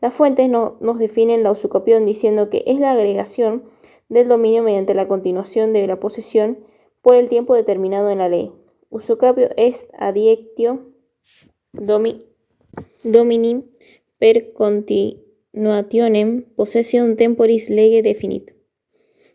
[SPEAKER 1] Las fuentes nos definen la usucapión diciendo que es la agregación del dominio mediante la continuación de la posesión por el tiempo determinado en la ley. Usucapio est adiectio domini per continuationem possession temporis lege definit.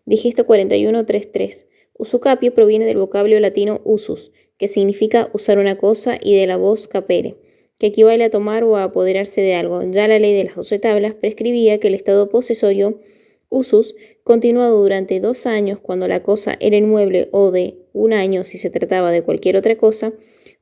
[SPEAKER 1] Digesto 41.3.3. Usucapio proviene del vocablo latino usus, que significa usar una cosa, y de la voz capere, que equivale a tomar o a apoderarse de algo. Ya la ley de las 12 tablas prescribía que el estado posesorio usus, continuado durante 2 años cuando la cosa era inmueble o de 1 año si se trataba de cualquier otra cosa,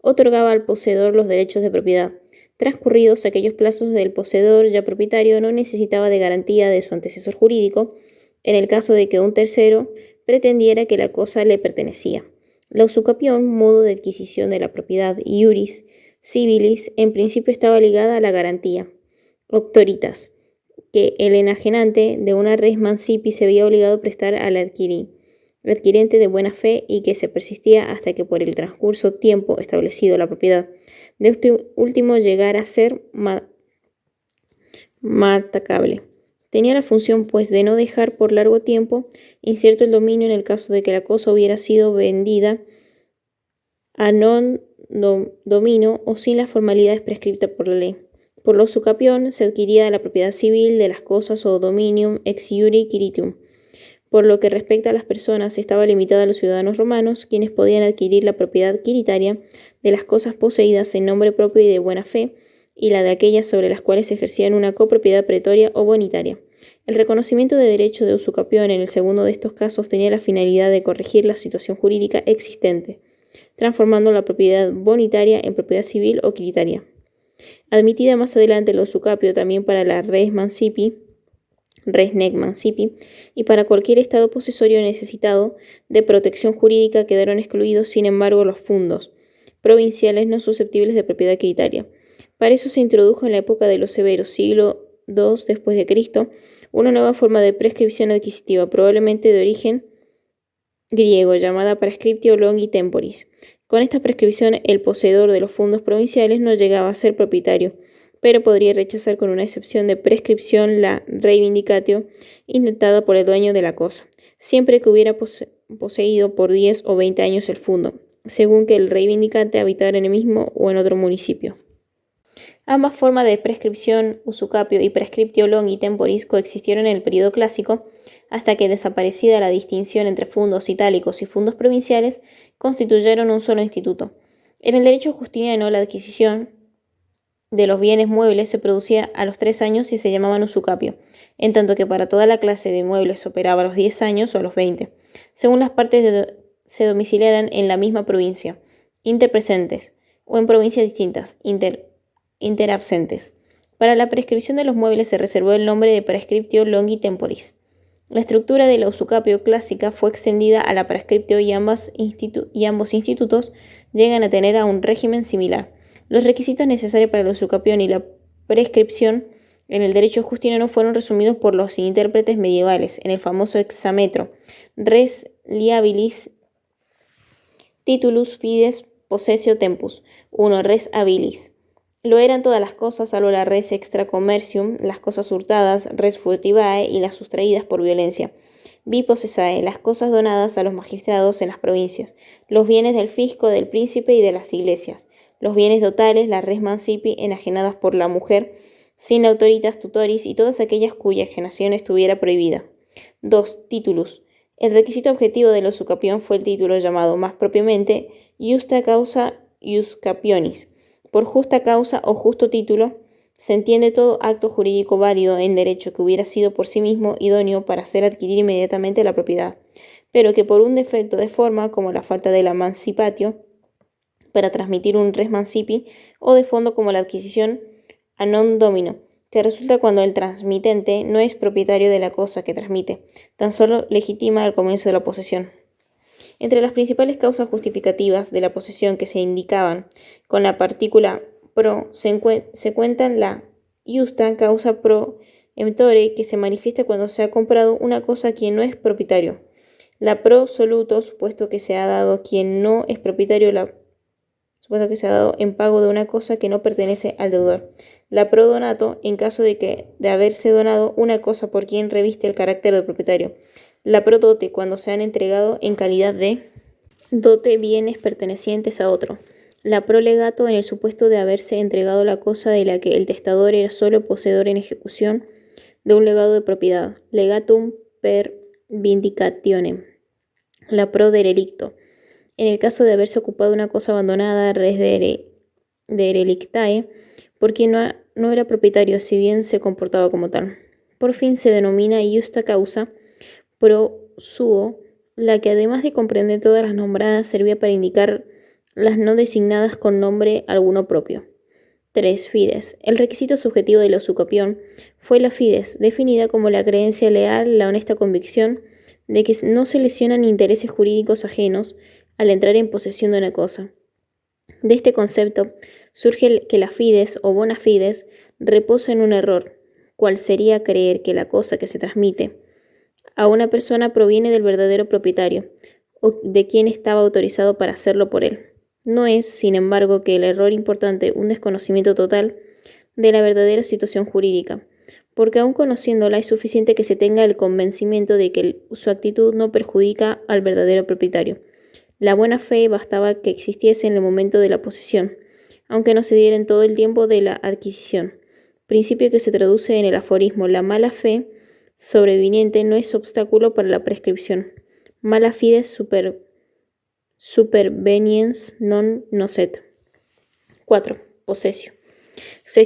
[SPEAKER 1] otorgaba al poseedor los derechos de propiedad. Transcurridos aquellos plazos, del poseedor ya propietario no necesitaba de garantía de su antecesor jurídico en el caso de que un tercero pretendiera que la cosa le pertenecía. La usucapión, modo de adquisición de la propiedad iuris civilis, en principio estaba ligada a la garantía auctoritas, que el enajenante de una res mancipi se veía obligado a prestar al adquirente de buena fe, y que se persistía hasta que por el transcurso tiempo establecido la propiedad de este último llegara a ser matacable. Tenía la función, pues, de no dejar por largo tiempo incierto el dominio en el caso de que la cosa hubiera sido vendida a non domino o sin las formalidades prescritas por la ley. Por la usucapión se adquiría la propiedad civil de las cosas o dominium ex iure quiritium. Por lo que respecta a las personas, estaba limitada a los ciudadanos romanos, quienes podían adquirir la propiedad quiritaria de las cosas poseídas en nombre propio y de buena fe, y la de aquellas sobre las cuales ejercían una copropiedad pretoria o bonitaria. El reconocimiento de derecho de usucapión en el segundo de estos casos tenía la finalidad de corregir la situación jurídica existente, transformando la propiedad bonitaria en propiedad civil o quiritaria. Admitida más adelante la usucapio también para la res nec mancipi, y para cualquier estado posesorio necesitado de protección jurídica, quedaron excluidos, sin embargo, los fundos provinciales no susceptibles de propiedad quiritaria. Para eso se introdujo en la época de los severos, siglo II después de Cristo, una nueva forma de prescripción adquisitiva, probablemente de origen griego, llamada prescriptio longi temporis. Con esta prescripción, el poseedor de los fondos provinciales no llegaba a ser propietario, pero podría rechazar con una excepción de prescripción la reivindicatio intentada por el dueño de la cosa, siempre que hubiera poseído por 10 o 20 años el fondo, según que el reivindicante habitara en el mismo o en otro municipio. Ambas formas de prescripción, usucapio y prescriptio longi temporis, coexistieron en el período clásico, hasta que, desaparecida la distinción entre fundos itálicos y fundos provinciales, constituyeron un solo instituto. En el derecho justiniano, la adquisición de los bienes muebles se producía a los 3 años y se llamaban usucapio, en tanto que para toda la clase de muebles se operaba a los 10 años o a los 20, según las partes se domiciliaran en la misma provincia, interpresentes, o en provincias distintas, interabsentes. Para la prescripción de los muebles se reservó el nombre de prescriptio longi temporis. La estructura de la usucapio clásica fue extendida a la prescriptio y ambos institutos llegan a tener a un régimen similar. Los requisitos necesarios para la usucapión y la prescripción en el derecho justiniano fueron resumidos por los intérpretes medievales en el famoso hexámetro res liabilis titulus fides possessio tempus, 1 res habilis. Lo eran todas las cosas, salvo la res extra commercium, las cosas hurtadas, res furtivae, y las sustraídas por violencia. Vi possessae, las cosas donadas a los magistrados en las provincias, los bienes del fisco, del príncipe y de las iglesias, los bienes dotales, las res mancipi enajenadas por la mujer, sin autoritas tutoris y todas aquellas cuya enajenación estuviera prohibida. 2. Titulus. El requisito objetivo del usucapión fue el título llamado más propiamente justa causa iuscapionis. Por justa causa o justo título se entiende todo acto jurídico válido en derecho que hubiera sido por sí mismo idóneo para hacer adquirir inmediatamente la propiedad, pero que por un defecto de forma, como la falta de la mancipatio, para transmitir un res mancipi, o de fondo como la adquisición a non domino, que resulta cuando el transmitente no es propietario de la cosa que transmite, tan solo legitima al comienzo de la posesión. Entre las principales causas justificativas de la posesión que se indicaban con la partícula pro se cuentan la justa causa pro emptore, que se manifiesta cuando se ha comprado una cosa a quien no es propietario, la pro soluto, supuesto que se ha dado a quien no es propietario supuesto que se ha dado en pago de una cosa que no pertenece al deudor, la pro donato, en caso de haberse donado una cosa por quien reviste el carácter de propietario, la pro dote, cuando se han entregado en calidad de dote bienes pertenecientes a otro, la pro legato, en el supuesto de haberse entregado la cosa de la que el testador era solo poseedor en ejecución de un legado de propiedad, legatum per vindicationem, la pro derelicto, en el caso de haberse ocupado una cosa abandonada res derelictae, por quien no era propietario, si bien se comportaba como tal. Por fin se denomina justa causa pro suo, la que además de comprender todas las nombradas servía para indicar las no designadas con nombre alguno propio. 3. Fides. El requisito subjetivo de la usucapión fue la fides, definida como la creencia leal, la honesta convicción de que no se lesionan intereses jurídicos ajenos al entrar en posesión de una cosa. De este concepto surge que la fides o bona fides reposa en un error, cual sería creer que la cosa que se transmite a una persona proviene del verdadero propietario o de quien estaba autorizado para hacerlo por él. No es, sin embargo, que el error importante un desconocimiento total de la verdadera situación jurídica, porque aun conociéndola es suficiente que se tenga el convencimiento de que su actitud no perjudica al verdadero propietario. La buena fe bastaba que existiese en el momento de la posesión, aunque no se diera en todo el tiempo de la adquisición, principio que se traduce en el aforismo: la mala fe sobreviniente no es obstáculo para la prescripción. Mala fides superveniens non nocet. 4. Posesio. Se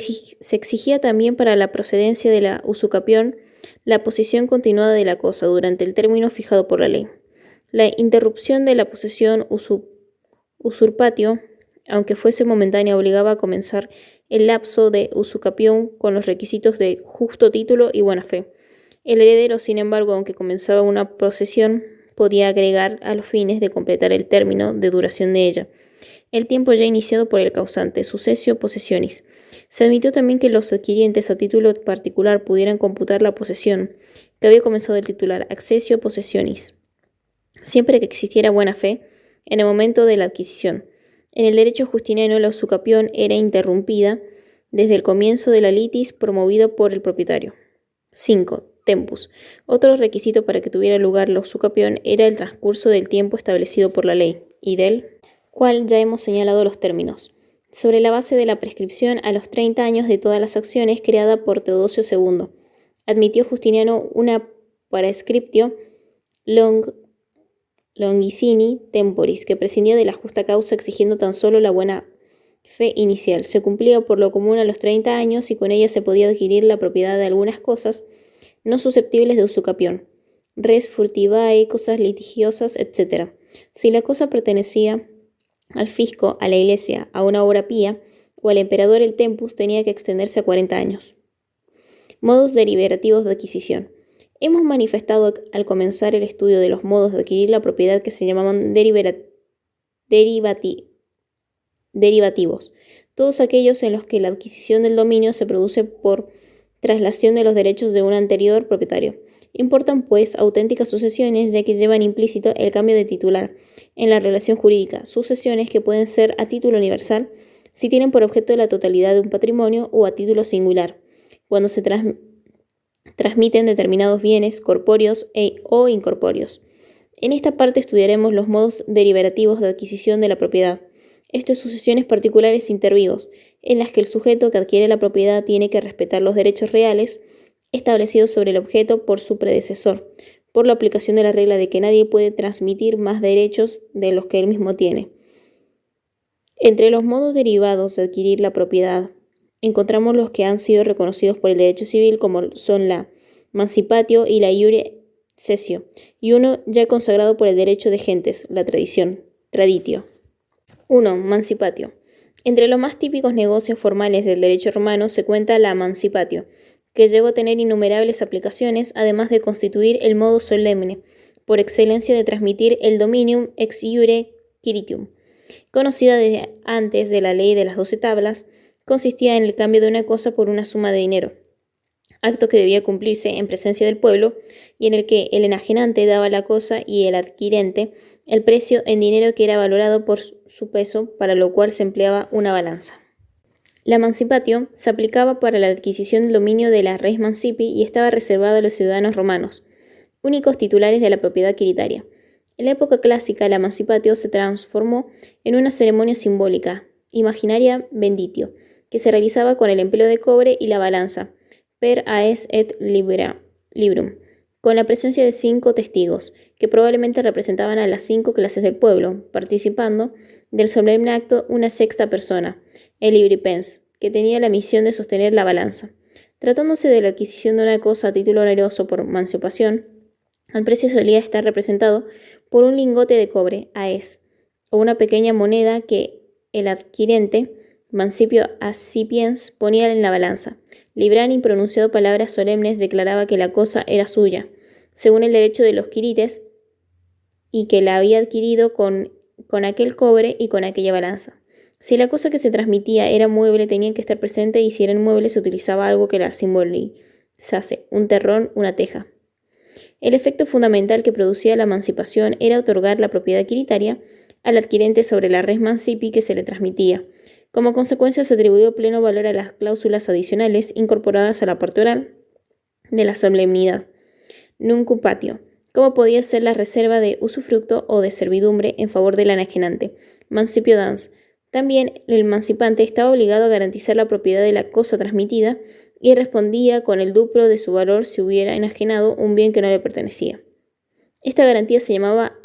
[SPEAKER 1] exigía también para la procedencia de la usucapión la posesión continuada de la cosa durante el término fijado por la ley. La interrupción de la posesión usurpatio, aunque fuese momentánea, obligaba a comenzar el lapso de usucapión con los requisitos de justo título y buena fe. El heredero, sin embargo, aunque comenzaba una posesión, podía agregar a los fines de completar el término de duración de ella el tiempo ya iniciado por el causante, sucesio possessionis. Se admitió también que los adquirientes a título particular pudieran computar la posesión que había comenzado el titular, accessio possessionis, siempre que existiera buena fe en el momento de la adquisición. En el derecho justiniano, la usucapión era interrumpida desde el comienzo de la litis promovida por el propietario. 5. Tempus. Otro requisito para que tuviera lugar la usucapión era el transcurso del tiempo establecido por la ley, y del cual ya hemos señalado los términos. Sobre la base de la prescripción a los 30 años de todas las acciones creada por Teodosio II, admitió Justiniano una prescriptio longissimi temporis, que prescindía de la justa causa exigiendo tan solo la buena fe inicial. Se cumplía por lo común a los 30 años y con ella se podía adquirir la propiedad de algunas cosas no susceptibles de usucapión, res furtivae, cosas litigiosas, etc. Si la cosa pertenecía al fisco, a la iglesia, a una obra pía o al emperador, el tempus tenía que extenderse a 40 años. Modos deliberativos de adquisición. Hemos manifestado al comenzar el estudio de los modos de adquirir la propiedad que se llamaban derivativos, todos aquellos en los que la adquisición del dominio se produce por traslación de los derechos de un anterior propietario. Importan, pues, auténticas sucesiones, ya que llevan implícito el cambio de titular en la relación jurídica, sucesiones que pueden ser a título universal si tienen por objeto la totalidad de un patrimonio o a título singular, cuando se transmiten determinados bienes corpóreos o incorpóreos. En esta parte estudiaremos los modos deliberativos de adquisición de la propiedad. Esto es sucesiones particulares intervivos, en las que el sujeto que adquiere la propiedad tiene que respetar los derechos reales establecidos sobre el objeto por su predecesor, por la aplicación de la regla de que nadie puede transmitir más derechos de los que él mismo tiene. Entre los modos derivados de adquirir la propiedad, encontramos los que han sido reconocidos por el derecho civil, como son la mancipatio y la iure cessio, y uno ya consagrado por el derecho de gentes, la tradición, traditio. 1. Mancipatio. Entre los más típicos negocios formales del derecho romano se cuenta la mancipatio, que llegó a tener innumerables aplicaciones, además de constituir el modo solemne, por excelencia de transmitir el dominium ex iure quiritium. Conocida desde antes de la ley de las 12 tablas, consistía en el cambio de una cosa por una suma de dinero, acto que debía cumplirse en presencia del pueblo y en el que el enajenante daba la cosa y el adquirente el precio en dinero que era valorado por su peso, para lo cual se empleaba una balanza. La mancipatio se aplicaba para la adquisición del dominio de la res mancipi y estaba reservado a los ciudadanos romanos, únicos titulares de la propiedad quiritaria. En la época clásica, la mancipatio se transformó en una ceremonia simbólica, imaginaria benditio, que se realizaba con el empleo de cobre y la balanza, per aes et librum, con la presencia de 5 testigos, que probablemente representaban a las 5 clases del pueblo, participando del solemne acto una sexta persona, el libripens, que tenía la misión de sostener la balanza. Tratándose de la adquisición de una cosa a título oneroso por mancipación, el precio solía estar representado por un lingote de cobre, aes, o una pequeña moneda que el adquirente, mancipio accipiens, ponía en la balanza. Librani, pronunciado palabras solemnes, declaraba que la cosa era suya, según el derecho de los quirites, y que la había adquirido con aquel cobre y con aquella balanza. Si la cosa que se transmitía era mueble, tenían que estar presente, y si era inmueble, se utilizaba algo que la simbolizase, un terrón, una teja. El efecto fundamental que producía la emancipación era otorgar la propiedad quiritaria al adquirente sobre la res mancipi que se le transmitía. Como consecuencia, se atribuyó pleno valor a las cláusulas adicionales incorporadas a la parte oral de la solemnidad. Nuncupatio, como podía ser la reserva de usufructo o de servidumbre en favor del enajenante. Mancipio dans. También el emancipante estaba obligado a garantizar la propiedad de la cosa transmitida y respondía con el duplo de su valor si hubiera enajenado un bien que no le pertenecía. Esta garantía se llamaba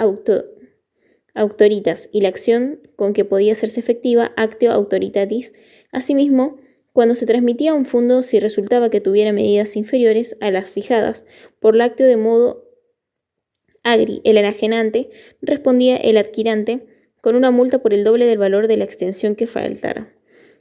[SPEAKER 1] auctoritas, y la acción con que podía hacerse efectiva, actio autoritatis. Asimismo, cuando se transmitía un fondo, si resultaba que tuviera medidas inferiores a las fijadas por lácteo de modo agri, el enajenante, respondía el adquirente con una multa por el doble del valor de la extensión que faltara.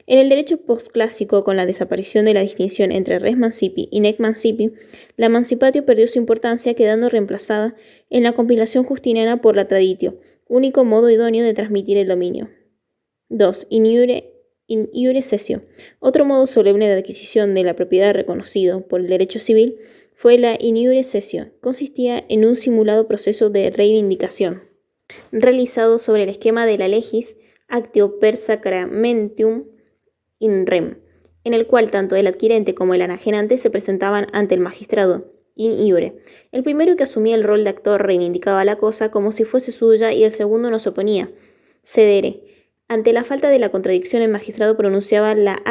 [SPEAKER 1] En el derecho postclásico, con la desaparición de la distinción entre res mancipi y nec mancipi, la mancipatio perdió su importancia, quedando reemplazada en la compilación justiniana por la traditio, único modo idóneo de transmitir el dominio. 2. In iure cessio. Otro modo solemne de adquisición de la propiedad reconocido por el derecho civil fue la in iure cessio. Consistía en un simulado proceso de reivindicación, realizado sobre el esquema de la legis actio per sacramentum in rem, en el cual tanto el adquirente como el enajenante se presentaban ante el magistrado in iure. El primero, que asumía el rol de actor, reivindicaba la cosa como si fuese suya, y el segundo no se oponía, cedere. Ante la falta de la contradicción, el magistrado pronunciaba la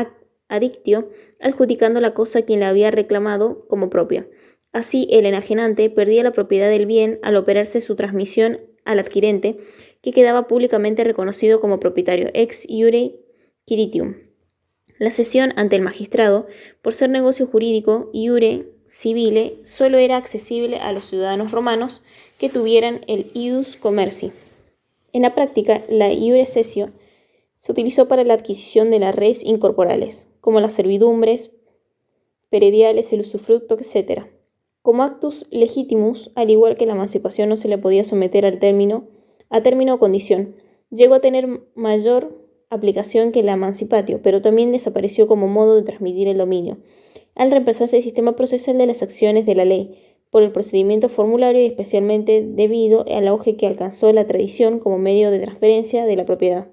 [SPEAKER 1] adictio, adjudicando la cosa a quien la había reclamado como propia. Así, el enajenante perdía la propiedad del bien al operarse su transmisión al adquirente, que quedaba públicamente reconocido como propietario ex iure quiritium. La cesión ante el magistrado, por ser negocio jurídico iure civile, solo era accesible a los ciudadanos romanos que tuvieran el ius commerci. En la práctica, la iure cessio se utilizó para la adquisición de las res incorporales, como las servidumbres, perediales, el usufructo, etc. Como actus legitimus, al igual que la emancipación no se le podía someter a término o condición, llegó a tener mayor aplicación que la emancipatio, pero también desapareció como modo de transmitir el dominio, al reemplazarse el sistema procesal de las acciones de la ley por el procedimiento formulario, y especialmente debido al auge que alcanzó la tradición como medio de transferencia de la propiedad.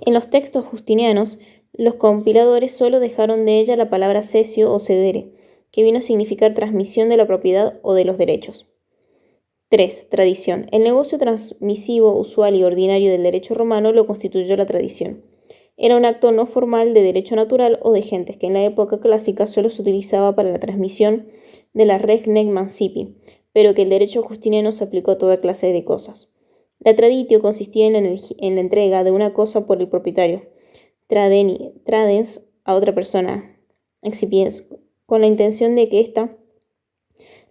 [SPEAKER 1] En los textos justinianos, los compiladores solo dejaron de ella la palabra cesio o cedere, que vino a significar transmisión de la propiedad o de los derechos. 3. Tradición. El negocio transmisivo usual y ordinario del derecho romano lo constituyó la tradición. Era un acto no formal de derecho natural o de gentes que en la época clásica solo se utilizaba para la transmisión de la res nec mancipi, pero que el derecho justiniano se aplicó a toda clase de cosas. La traditio consistía en la entrega de una cosa por el propietario, tradens, a otra persona, excipiens, con la intención de que ésta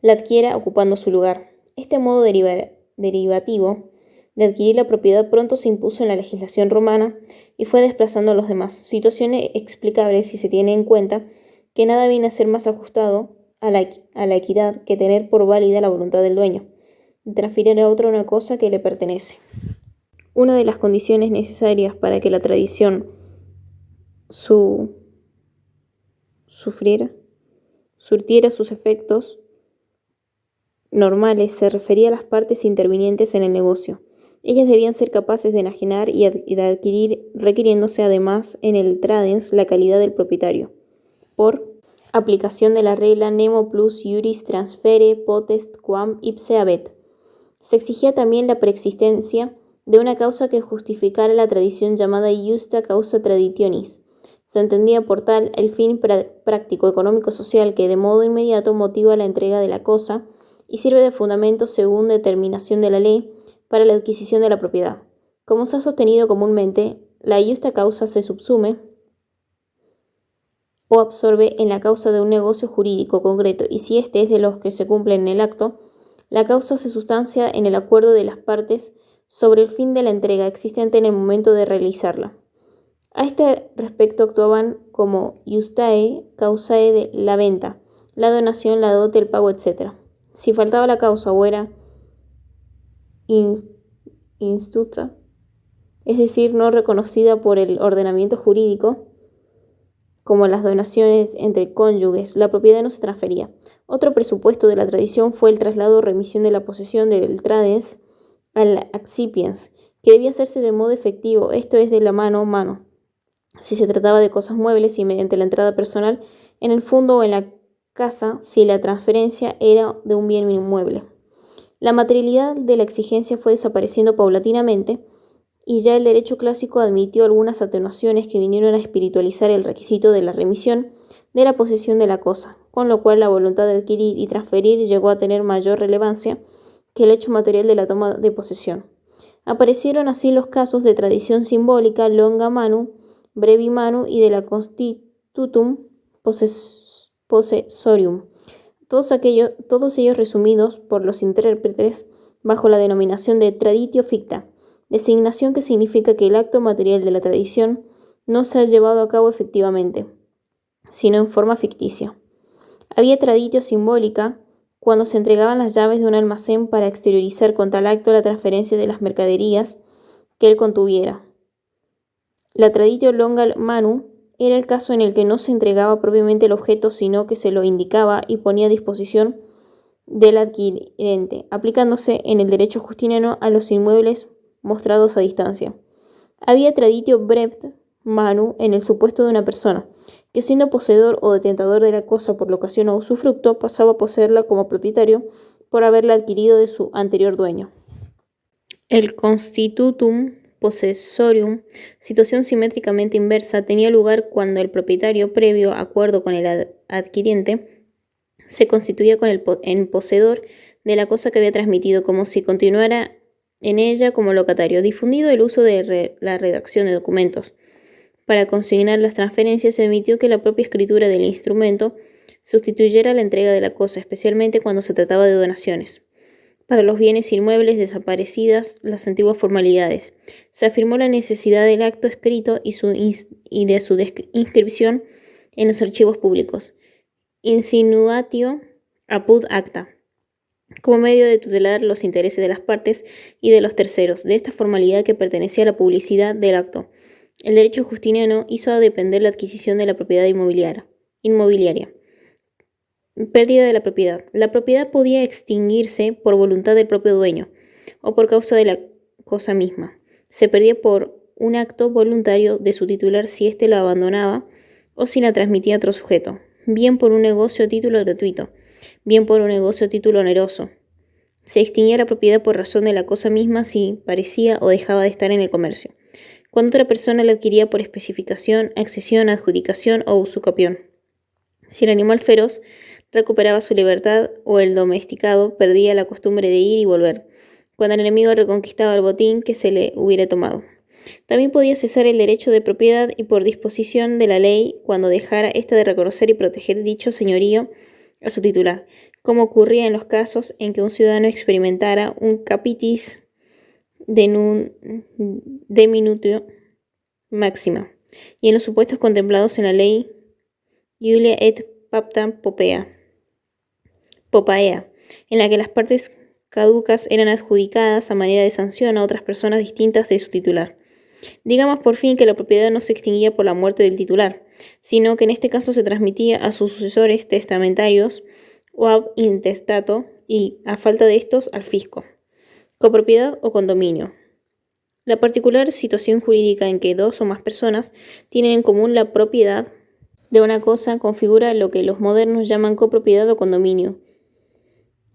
[SPEAKER 1] la adquiera ocupando su lugar. Este modo derivativo de adquirir la propiedad pronto se impuso en la legislación romana y fue desplazando a los demás, situación explicable si se tiene en cuenta que nada viene a ser más ajustado a la equidad que tener por válida la voluntad del dueño, de transferir a otro una cosa que le pertenece. Una de las condiciones necesarias para que la tradición surtiera sus efectos normales se refería a las partes intervinientes en el negocio. Ellas debían ser capaces de enajenar y de adquirir, requiriéndose además en el tradens la calidad del propietario, por aplicación de la regla nemo plus iuris transfere potest quam ipse habet. Se exigía también la preexistencia de una causa que justificara la tradición llamada iusta causa traditionis. Se entendía por tal el fin práctico, económico, social que de modo inmediato motiva la entrega de la cosa y sirve de fundamento según determinación de la ley para la adquisición de la propiedad. Como se ha sostenido comúnmente, la iusta causa se subsume o absorbe en la causa de un negocio jurídico concreto y si éste es de los que se cumplen en el acto, la causa se sustancia en el acuerdo de las partes sobre el fin de la entrega existente en el momento de realizarla. A este respecto actuaban como iustae causae de la venta, la donación, la dote, el pago, etc. Si faltaba la causa o era instituta, es decir, no reconocida por el ordenamiento jurídico, como las donaciones entre cónyuges, la propiedad no se transfería. Otro presupuesto de la tradición fue el traslado o remisión de la posesión del tradens al accipiens, que debía hacerse de modo efectivo, esto es de la mano a mano, si se trataba de cosas muebles y mediante la entrada personal en el fondo o en la casa si la transferencia era de un bien inmueble. La materialidad de la exigencia fue desapareciendo paulatinamente y ya el derecho clásico admitió algunas atenuaciones que vinieron a espiritualizar el requisito de la remisión de la posesión de la cosa, con lo cual la voluntad de adquirir y transferir llegó a tener mayor relevancia que el hecho material de la toma de posesión. Aparecieron así los casos de tradición simbólica longa manu, brevi manu y de la constitutum possessorium, todos ellos resumidos por los intérpretes bajo la denominación de traditio ficta, designación que significa que el acto material de la tradición no se ha llevado a cabo efectivamente, sino en forma ficticia. Había traditio simbólica cuando se entregaban las llaves de un almacén para exteriorizar con tal acto la transferencia de las mercaderías que él contuviera. La traditio longa manu era el caso en el que no se entregaba propiamente el objeto, sino que se lo indicaba y ponía a disposición del adquirente, aplicándose en el derecho justiniano a los inmuebles mostrados a distancia. Había traditio brevet manu en el supuesto de una persona, que siendo poseedor o detentador de la cosa por la ocasión o usufructo, pasaba a poseerla como propietario por haberla adquirido de su anterior dueño. El constitutum possessorium, situación simétricamente inversa, tenía lugar cuando el propietario, previo acuerdo con el adquiriente, se constituía en poseedor de la cosa que había transmitido, como si continuara en ella como locatario. Difundido el uso de la redacción de documentos para consignar las transferencias, se admitió que la propia escritura del instrumento sustituyera la entrega de la cosa, especialmente cuando se trataba de donaciones. Para los bienes inmuebles desaparecidas las antiguas formalidades, se afirmó la necesidad del acto escrito y de su inscripción en los archivos públicos, insinuatio apud acta, como medio de tutelar los intereses de las partes y de los terceros, de esta formalidad que pertenecía a la publicidad del acto. El derecho justiniano hizo depender la adquisición de la propiedad inmobiliaria. Pérdida de la propiedad. La propiedad podía extinguirse por voluntad del propio dueño o por causa de la cosa misma. Se perdía por un acto voluntario de su titular si éste la abandonaba o si la transmitía a otro sujeto. bien por un negocio o título gratuito, bien por un negocio o título oneroso. Se extinguía la propiedad por razón de la cosa misma si parecía o dejaba de estar en el comercio, cuando otra persona la adquiría por especificación, accesión, adjudicación o usucapión. Si el animal feroz recuperaba su libertad o el domesticado perdía la costumbre de ir y volver, cuando el enemigo reconquistaba el botín que se le hubiera tomado. También podía cesar el derecho de propiedad y por disposición de la ley cuando dejara ésta de reconocer y proteger dicho señorío a su titular, como ocurría en los casos en que un ciudadano experimentara un capitis diminutio máxima, y en los supuestos contemplados en la ley Iulia et Pacta Poppaea, en la que las partes caducas eran adjudicadas a manera de sanción a otras personas distintas de su titular. Digamos por fin que la propiedad no se extinguía por la muerte del titular, sino que en este caso se transmitía a sus sucesores testamentarios o ab intestato y, a falta de estos, al fisco. Copropiedad o condominio. La particular situación jurídica en que dos o más personas tienen en común la propiedad de una cosa configura lo que los modernos llaman copropiedad o condominio.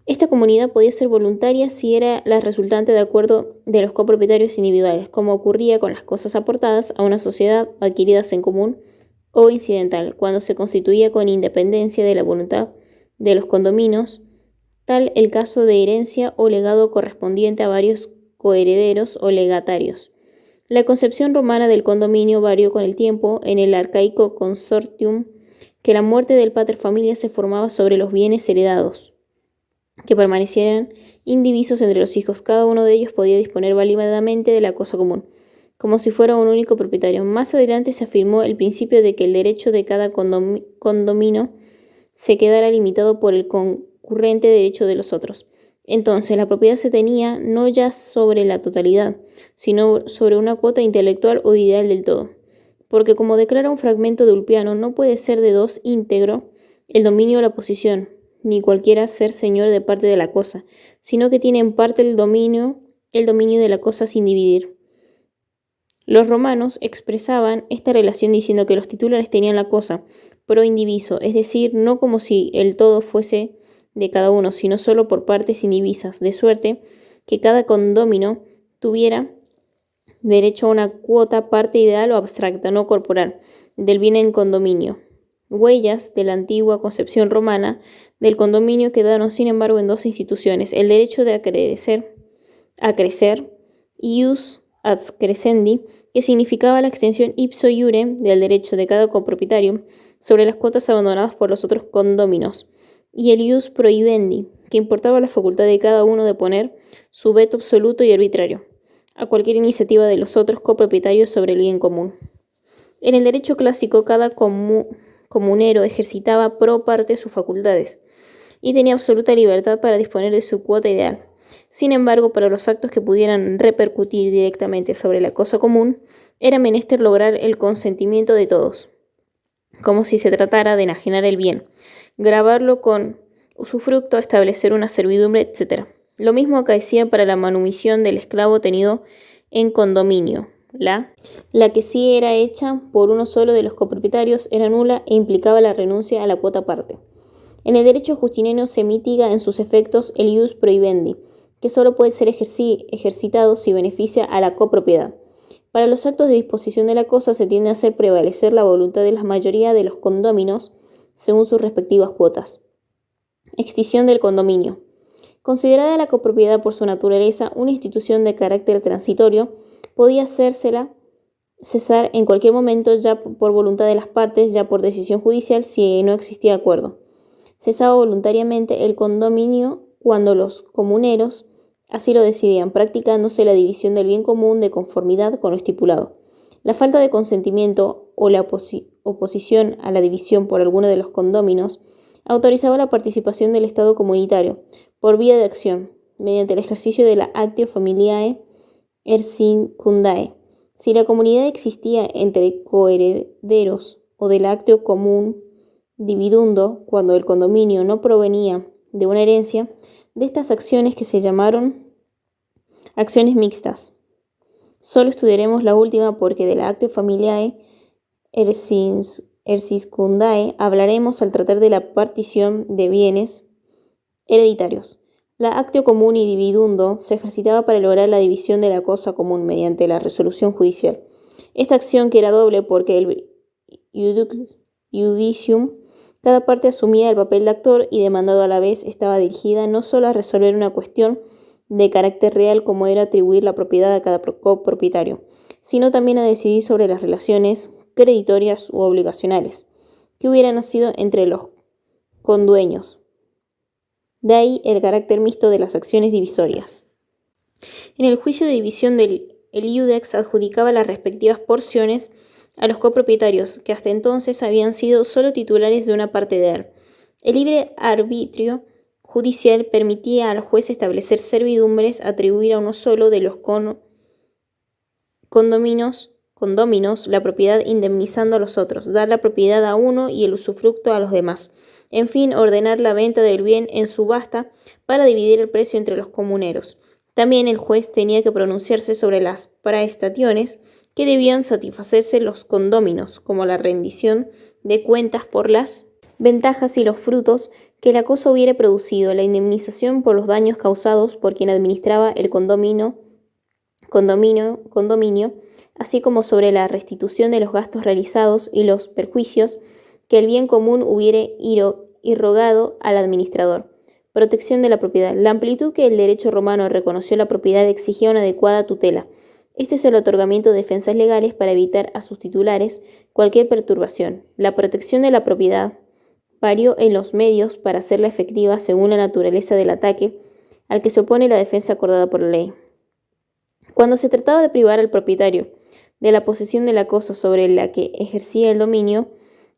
[SPEAKER 1] Esta comunidad podía ser voluntaria si era la resultante de acuerdo de los copropietarios individuales, como ocurría con las cosas aportadas a una sociedad adquiridas en común, o incidental, cuando se constituía con independencia de la voluntad de los condominios, tal el caso de herencia o legado correspondiente a varios coherederos o legatarios. La concepción romana del condominio varió con el tiempo. En el arcaico consortium, que la muerte del pater familias se formaba sobre los bienes heredados, que permanecieran indivisos entre los hijos. Cada uno de ellos podía disponer válidamente de la cosa común, como si fuera un único propietario. Más adelante se afirmó el principio de que el derecho de cada condominio se quedara limitado por el concurrente derecho de los otros. Entonces la propiedad se tenía no ya sobre la totalidad, sino sobre una cuota intelectual o ideal del todo. Porque como declara un fragmento de Ulpiano, no puede ser de dos íntegro el dominio o la posesión, ni cualquiera ser señor de parte de la cosa, sino que tiene en parte el dominio de la cosa sin dividir. Los romanos expresaban esta relación diciendo que los titulares tenían la cosa pro indiviso, es decir, no como si el todo fuese de cada uno, sino solo por partes indivisas, de suerte que cada condomino tuviera derecho a una cuota, parte ideal o abstracta, no corporal, del bien en condominio. Huellas de la antigua concepción romana del condominio quedaron, sin embargo, en dos instituciones: el derecho de acrecer, ius ad crescendi, que significaba la extensión ipso iure del derecho de cada copropietario sobre las cuotas abandonadas por los otros condóminos, y el ius prohibendi, que importaba la facultad de cada uno de poner su veto absoluto y arbitrario a cualquier iniciativa de los otros copropietarios sobre el bien común. En el derecho clásico, cada comunero ejercitaba pro parte sus facultades y tenía absoluta libertad para disponer de su cuota ideal. Sin embargo, para los actos que pudieran repercutir directamente sobre la cosa común, era menester lograr el consentimiento de todos, como si se tratara de enajenar el bien, gravarlo con usufructo, establecer una servidumbre, etc. Lo mismo acaecía para la manumisión del esclavo tenido en condominio. La que sí era hecha por uno solo de los copropietarios era nula e implicaba la renuncia a la cuota parte. En el derecho justiniano se mitiga en sus efectos el ius prohibendi, que solo puede ser ejercitado si beneficia a la copropiedad. Para los actos de disposición de la cosa se tiende a hacer prevalecer la voluntad de la mayoría de los condóminos según sus respectivas cuotas. Extinción del condominio. Considerada la copropiedad por su naturaleza una institución de carácter transitorio, podía hacérsela cesar en cualquier momento, ya por voluntad de las partes, ya por decisión judicial, si no existía acuerdo. Cesaba voluntariamente el condominio cuando los comuneros así lo decidían, practicándose la división del bien común de conformidad con lo estipulado. La falta de consentimiento o la oposición a la división por alguno de los condóminos autorizaba la participación del Estado comunitario por vía de acción, mediante el ejercicio de la actio familiae secundae. Si la comunidad existía entre coherederos o del actio común dividundo, cuando el condominio no provenía de una herencia, de estas acciones que se llamaron acciones mixtas. Solo estudiaremos la última porque de la actio familiae Ersiscundae hablaremos al tratar de la partición de bienes hereditarios. La actio comuni dividundo se ejercitaba para lograr la división de la cosa común mediante la resolución judicial. Esta acción, que era doble porque el judicium, cada parte asumía el papel de actor y demandado a la vez, estaba dirigida no solo a resolver una cuestión de carácter real como era atribuir la propiedad a cada copropietario, sino también a decidir sobre las relaciones creditorias u obligacionales que hubieran nacido entre los condueños. De ahí el carácter mixto de las acciones divisorias. En el juicio de división el iudex adjudicaba las respectivas porciones a los copropietarios, que hasta entonces habían sido solo titulares de una parte de él. El libre arbitrio judicial permitía al juez establecer servidumbres, atribuir a uno solo de los condóminos la propiedad, indemnizando a los otros, dar la propiedad a uno y el usufructo a los demás. En fin, ordenar la venta del bien en subasta para dividir el precio entre los comuneros. También el juez tenía que pronunciarse sobre las praestationes que debían satisfacerse los condóminos, como la rendición de cuentas por las ventajas y los frutos que la cosa hubiera producido, la indemnización por los daños causados por quien administraba el condominio, así como sobre la restitución de los gastos realizados y los perjuicios que el bien común hubiera irrogado al administrador. Protección de la propiedad. La amplitud que el derecho romano reconoció a la propiedad exigía una adecuada tutela. Este es el otorgamiento de defensas legales para evitar a sus titulares cualquier perturbación. La protección de la propiedad varió en los medios para hacerla efectiva según la naturaleza del ataque al que se opone la defensa acordada por la ley. Cuando se trataba de privar al propietario de la posesión de la cosa sobre la que ejercía el dominio,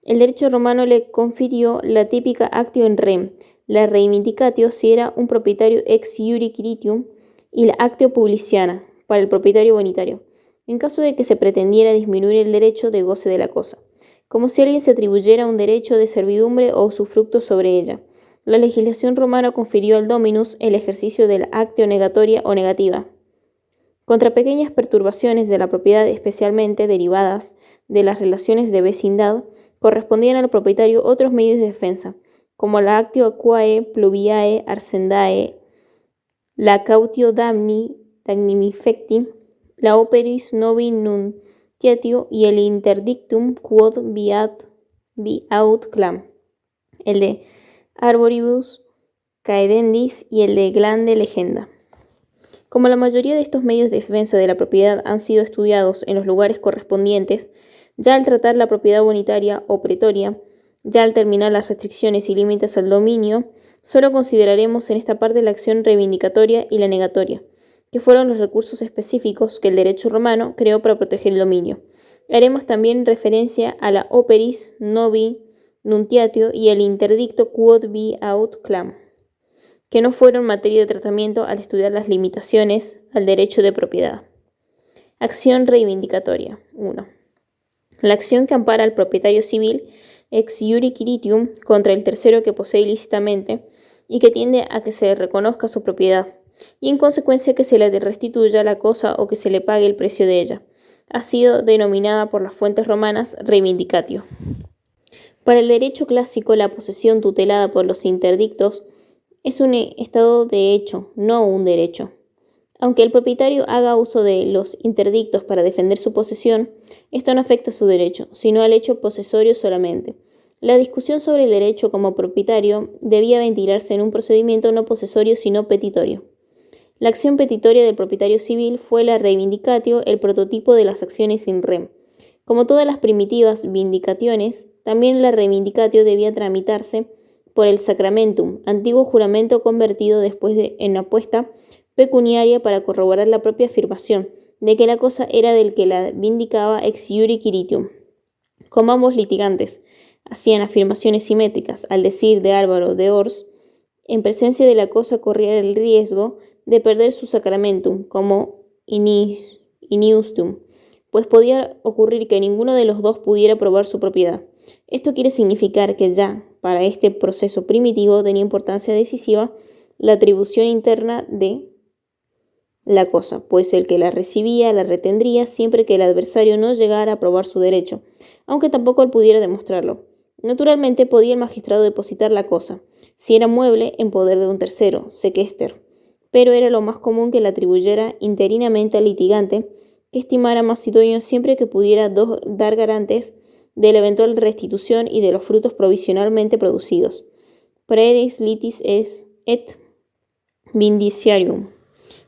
[SPEAKER 1] el derecho romano le confirió la típica actio in rem, la reivindicatio si era un propietario ex iure quiritium y la actio publiciana para el propietario bonitario, en caso de que se pretendiera disminuir el derecho de goce de la cosa, como si alguien se atribuyera un derecho de servidumbre o usufructo sobre ella. La legislación romana confirió al dominus el ejercicio de la actio negatoria o negativa contra pequeñas perturbaciones de la propiedad, especialmente derivadas de las relaciones de vecindad. Correspondían al propietario otros medios de defensa, como la actio aquae pluviae arcendae, la cautio damnifecti, la operis novi nuntiatio y el interdictum quod viaut clam, el de arboribus caedendis y el de glande legenda. Como la mayoría de estos medios de defensa de la propiedad han sido estudiados en los lugares correspondientes, ya al tratar la propiedad bonitaria o pretoria, ya al terminar las restricciones y límites al dominio, solo consideraremos en esta parte la acción reivindicatoria y la negatoria, que fueron los recursos específicos que el derecho romano creó para proteger el dominio. Haremos también referencia a la operis novi nuntiatio y el interdicto quod viaut clam, que no fueron materia de tratamiento al estudiar las limitaciones al derecho de propiedad. Acción reivindicatoria. 1. La acción que ampara al propietario civil ex iure quiritium contra el tercero que posee ilícitamente y que tiende a que se le reconozca su propiedad y en consecuencia que se le restituya la cosa o que se le pague el precio de ella. Ha sido denominada por las fuentes romanas reivindicatio. Para el derecho clásico, la posesión tutelada por los interdictos es un estado de hecho, no un derecho. Aunque el propietario haga uso de los interdictos para defender su posesión, esto no afecta a su derecho, sino al hecho posesorio solamente. La discusión sobre el derecho como propietario debía ventilarse en un procedimiento no posesorio sino petitorio. La acción petitoria del propietario civil fue la reivindicatio, el prototipo de las acciones in rem. Como todas las primitivas vindicaciones, también la reivindicatio debía tramitarse por el sacramentum, antiguo juramento convertido después en apuesta pecuniaria para corroborar la propia afirmación de que la cosa era del que la vindicaba ex iure quiritium. Como ambos litigantes hacían afirmaciones simétricas al decir de Álvaro de Ors, en presencia de la cosa corría el riesgo de perder su sacramentum como iniustum, pues podía ocurrir que ninguno de los dos pudiera probar su propiedad. Esto quiere significar que ya para este proceso primitivo tenía importancia decisiva la atribución interna de la cosa, pues el que la recibía la retendría siempre que el adversario no llegara a probar su derecho, aunque tampoco él pudiera demostrarlo. Naturalmente podía el magistrado depositar la cosa, si era mueble, en poder de un tercero, sequester, pero era lo más común que la atribuyera interinamente al litigante, que estimara más idóneo siempre que pudiera dar garantes de la eventual restitución y de los frutos provisionalmente producidos. Praedis litis et vindiciarium.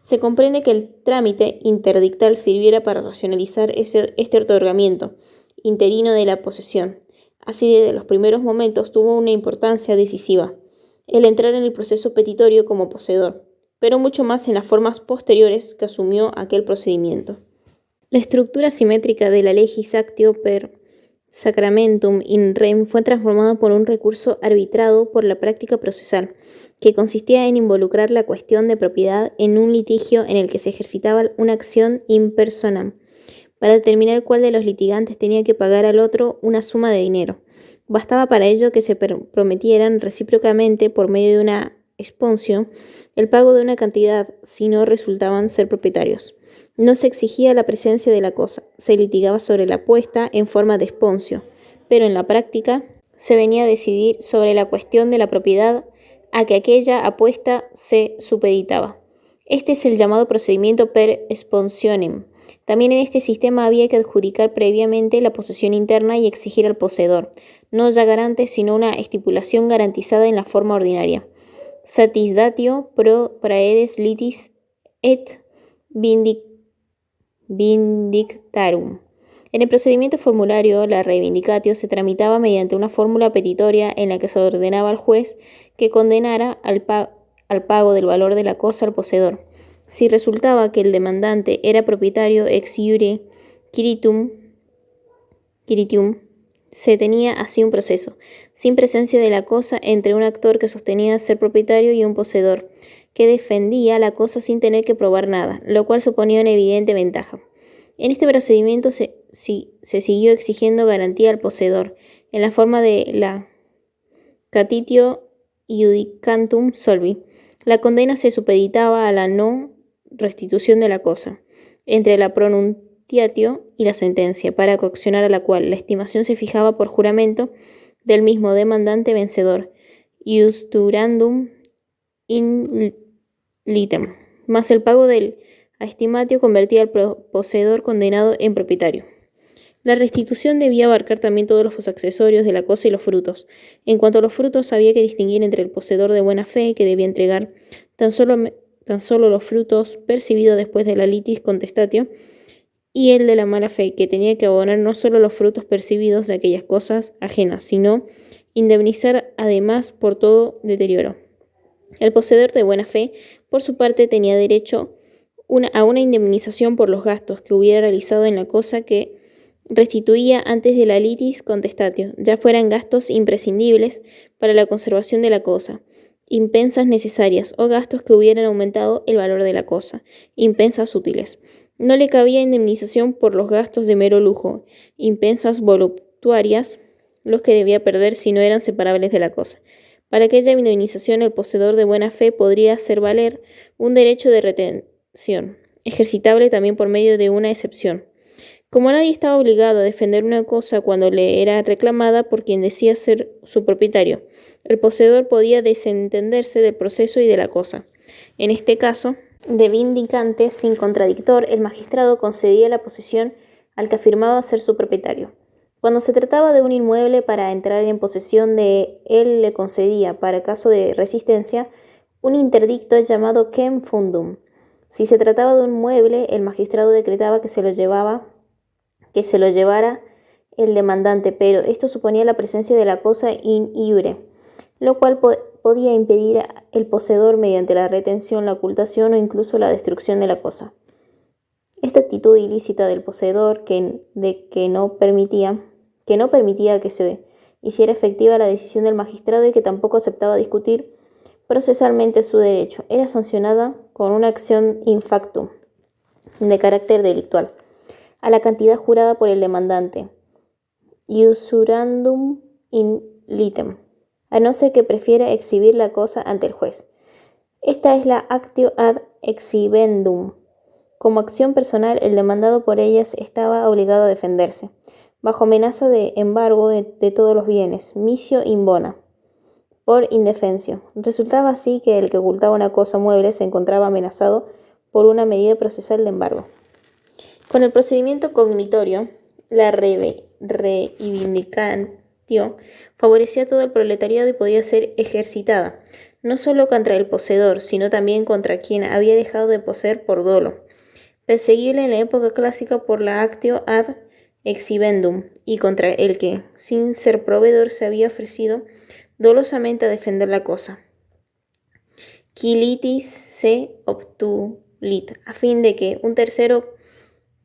[SPEAKER 1] Se comprende que el trámite interdictal sirviera para racionalizar este otorgamiento interino de la posesión. Así, desde los primeros momentos tuvo una importancia decisiva el entrar en el proceso petitorio como poseedor, pero mucho más en las formas posteriores que asumió aquel procedimiento. La estructura simétrica de la legis actio per sacramentum in rem fue transformada por un recurso arbitrado por la práctica procesal, que consistía en involucrar la cuestión de propiedad en un litigio en el que se ejercitaba una acción in personam, para determinar cuál de los litigantes tenía que pagar al otro una suma de dinero. Bastaba para ello que se prometieran recíprocamente, por medio de una exponsio, el pago de una cantidad si no resultaban ser propietarios. No se exigía la presencia de la cosa, se litigaba sobre la apuesta en forma de exponsio, pero en la práctica se venía a decidir sobre la cuestión de la propiedad a que aquella apuesta se supeditaba. Este es el llamado procedimiento per exponsionem. También en este sistema había que adjudicar previamente la posesión interna y exigir al poseedor, no ya garante, sino una estipulación garantizada en la forma ordinaria. Satisdatio pro praedes litis et vindictarum. En el procedimiento formulario, la reivindicatio se tramitaba mediante una fórmula petitoria en la que se ordenaba al juez que condenara al pago del valor de la cosa al poseedor. Si resultaba que el demandante era propietario ex iure quiritium, se tenía así un proceso, sin presencia de la cosa, entre un actor que sostenía ser propietario y un poseedor, que defendía la cosa sin tener que probar nada, lo cual suponía una evidente ventaja. En este procedimiento se siguió exigiendo garantía al poseedor, en la forma de la catitio iudicantum solvi. La condena se supeditaba a la no restitución de la cosa, entre la pronunciatio y la sentencia, para coaccionar a la cual la estimación se fijaba por juramento del mismo demandante vencedor, iusturandum in litem, más el pago del aestimatio convertía al poseedor condenado en propietario. La restitución debía abarcar también todos los accesorios de la cosa y los frutos. En cuanto a los frutos, había que distinguir entre el poseedor de buena fe, que debía entregar tan solo los frutos percibidos después de la litis contestatio, y el de la mala fe, que tenía que abonar no solo los frutos percibidos de aquellas cosas ajenas, sino indemnizar además por todo deterioro. El poseedor de buena fe, por su parte, tenía derecho a una indemnización por los gastos que hubiera realizado en la cosa que restituía antes de la litis contestatio, ya fueran gastos imprescindibles para la conservación de la cosa, impensas necesarias, o gastos que hubieran aumentado el valor de la cosa, impensas útiles. No le cabía indemnización por los gastos de mero lujo, impensas voluptuarias, los que debía perder si no eran separables de la cosa. Para aquella indemnización, el poseedor de buena fe podría hacer valer un derecho de retención, ejercitable también por medio de una excepción. Como nadie estaba obligado a defender una cosa cuando le era reclamada por quien decía ser su propietario, el poseedor podía desentenderse del proceso y de la cosa. En este caso, de vindicante sin contradictor, el magistrado concedía la posesión al que afirmaba ser su propietario. Cuando se trataba de un inmueble, para entrar en posesión de él le concedía, para caso de resistencia, un interdicto llamado quem fundum. Si se trataba de un mueble, el magistrado decretaba que se lo llevara el demandante, pero esto suponía la presencia de la cosa in iure, lo cual podía impedir el poseedor mediante la retención, la ocultación o incluso la destrucción de la cosa. Esta actitud ilícita del poseedor que no permitía que se hiciera efectiva la decisión del magistrado y que tampoco aceptaba discutir procesalmente su derecho, era sancionada con una acción in factum de carácter delictual a la cantidad jurada por el demandante, usurandum in litem, a no ser que prefiera exhibir la cosa ante el juez. Esta es la actio ad exhibendum, Como acción personal, el demandado por ellas estaba obligado a defenderse, bajo amenaza de embargo de todos los bienes, misio in bona, por indefensio. Resultaba así que el que ocultaba una cosa mueble se encontraba amenazado por una medida procesal de embargo. Con el procedimiento cognitorio, la reivindicatio favorecía a todo el proletariado y podía ser ejercitada, no solo contra el poseedor, sino también contra quien había dejado de poseer por dolo, perseguible en la época clásica por la actio ad exhibendum, y contra el que, sin ser proveedor, se había ofrecido dolosamente a defender la cosa. Quilitis se obtulit, a fin de que un tercero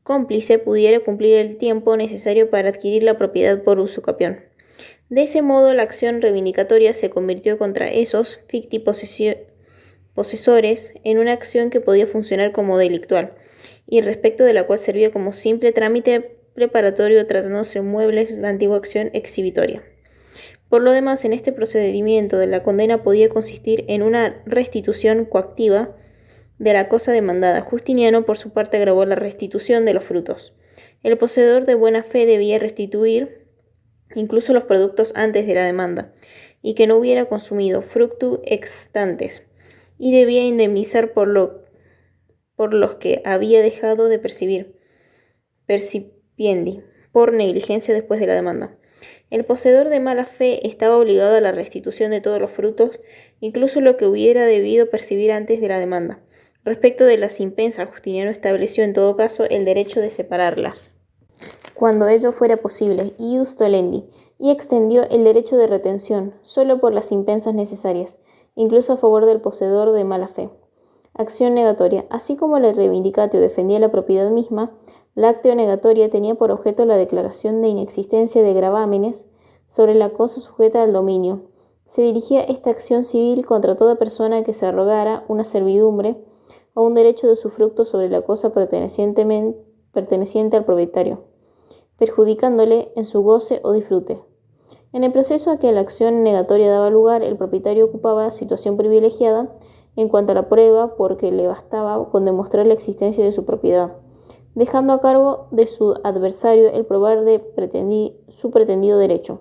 [SPEAKER 1] cómplice pudiera cumplir el tiempo necesario para adquirir la propiedad por usucapión. De ese modo, la acción reivindicatoria se convirtió contra esos ficti posesores en una acción que podía funcionar como delictual, y respecto de la cual servía como simple trámite preparatorio tratándose muebles la antigua acción exhibitoria. Por lo demás, en este procedimiento de la condena podía consistir en una restitución coactiva de la cosa demandada. Justiniano, por su parte, agravó la restitución de los frutos. El poseedor de buena fe debía restituir incluso los productos antes de la demanda, y que no hubiera consumido fructu extantes, y debía indemnizar por los que había dejado de percipiendi, por negligencia después de la demanda. El poseedor de mala fe estaba obligado a la restitución de todos los frutos, incluso lo que hubiera debido percibir antes de la demanda. Respecto de las impensas, Justiniano estableció en todo caso el derecho de separarlas, cuando ello fuera posible, ius tolendi, y extendió el derecho de retención, solo por las impensas necesarias, incluso a favor del poseedor de mala fe. Acción negatoria. Así como la reivindicatio defendía la propiedad misma, la actio negatoria tenía por objeto la declaración de inexistencia de gravámenes sobre la cosa sujeta al dominio. Se dirigía esta acción civil contra toda persona que se arrogara una servidumbre o un derecho de usufructo sobre la cosa perteneciente al propietario, perjudicándole en su goce o disfrute. En el proceso a que la acción negatoria daba lugar, el propietario ocupaba situación privilegiada en cuanto a la prueba, porque le bastaba con demostrar la existencia de su propiedad, dejando a cargo de su adversario el probar su pretendido derecho.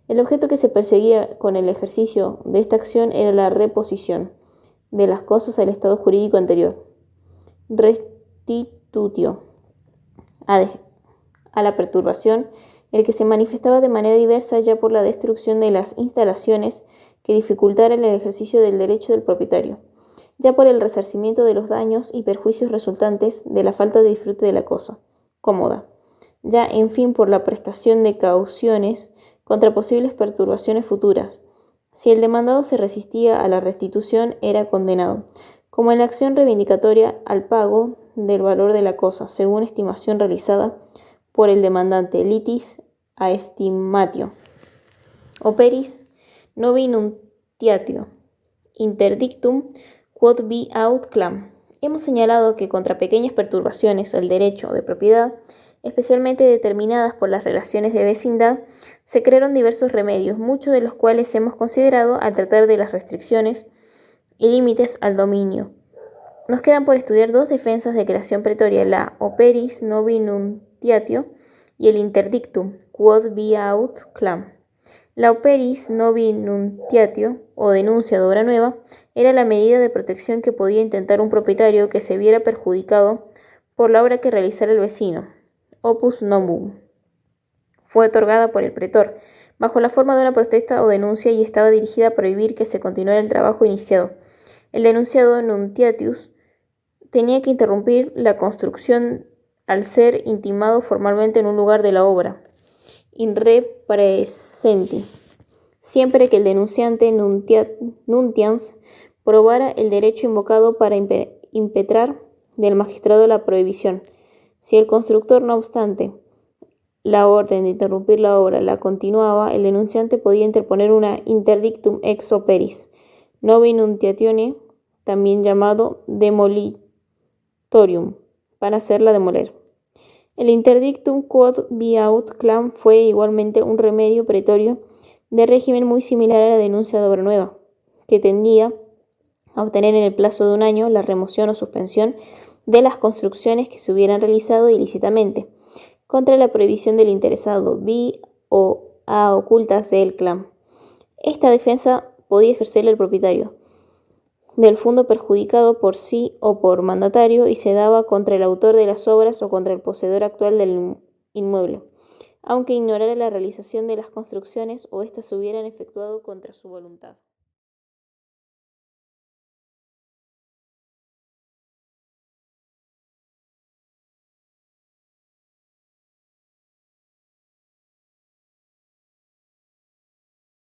[SPEAKER 1] El objeto que se perseguía con el ejercicio de esta acción era la reposición de las cosas al estado jurídico anterior. Restitutio a la perturbación, el que se manifestaba de manera diversa ya por la destrucción de las instalaciones que dificultaran el ejercicio del derecho del propietario, ya por el resarcimiento de los daños y perjuicios resultantes de la falta de disfrute de la cosa cómoda, ya en fin por la prestación de cauciones contra posibles perturbaciones futuras. Si el demandado se resistía a la restitución, era condenado, como en la acción reivindicatoria, al pago del valor de la cosa, según estimación realizada por el demandante, litis a estimatio, operis novi nuntiatio, interdictum quod vi aut clam. Hemos señalado que contra pequeñas perturbaciones al derecho de propiedad, especialmente determinadas por las relaciones de vecindad, se crearon diversos remedios, muchos de los cuales hemos considerado al tratar de las restricciones y límites al dominio. Nos quedan por estudiar dos defensas de creación pretoria, la operis novi nuntiatio y el interdictum quod vi aut clam. La operis novi nuntiatio, o denuncia de obra nueva, era la medida de protección que podía intentar un propietario que se viera perjudicado por la obra que realizara el vecino. Opus novum. Fue otorgada por el pretor, bajo la forma de una protesta o denuncia, y estaba dirigida a prohibir que se continuara el trabajo iniciado. El denunciado, nuntiatius, tenía que interrumpir la construcción al ser intimado formalmente en un lugar de la obra, in re praesenti, siempre que el denunciante nuntians probara el derecho invocado para impetrar del magistrado la prohibición. Si el constructor, no obstante la orden de interrumpir la obra, la continuaba, el denunciante podía interponer una interdictum ex operis novi nuntiatione, también llamado demolitorium, para hacerla demoler. El interdictum quod vi aut clam fue igualmente un remedio pretorio de régimen muy similar a la denuncia de obra nueva, que tendía a obtener en el plazo de un año la remoción o suspensión de las construcciones que se hubieran realizado ilícitamente, contra la prohibición del interesado, B o A ocultas del clan. Esta defensa podía ejercerla el propietario del fondo perjudicado por sí o por mandatario y se daba contra el autor de las obras o contra el poseedor actual del inmueble, aunque ignorara la realización de las construcciones o éstas se hubieran efectuado contra su voluntad.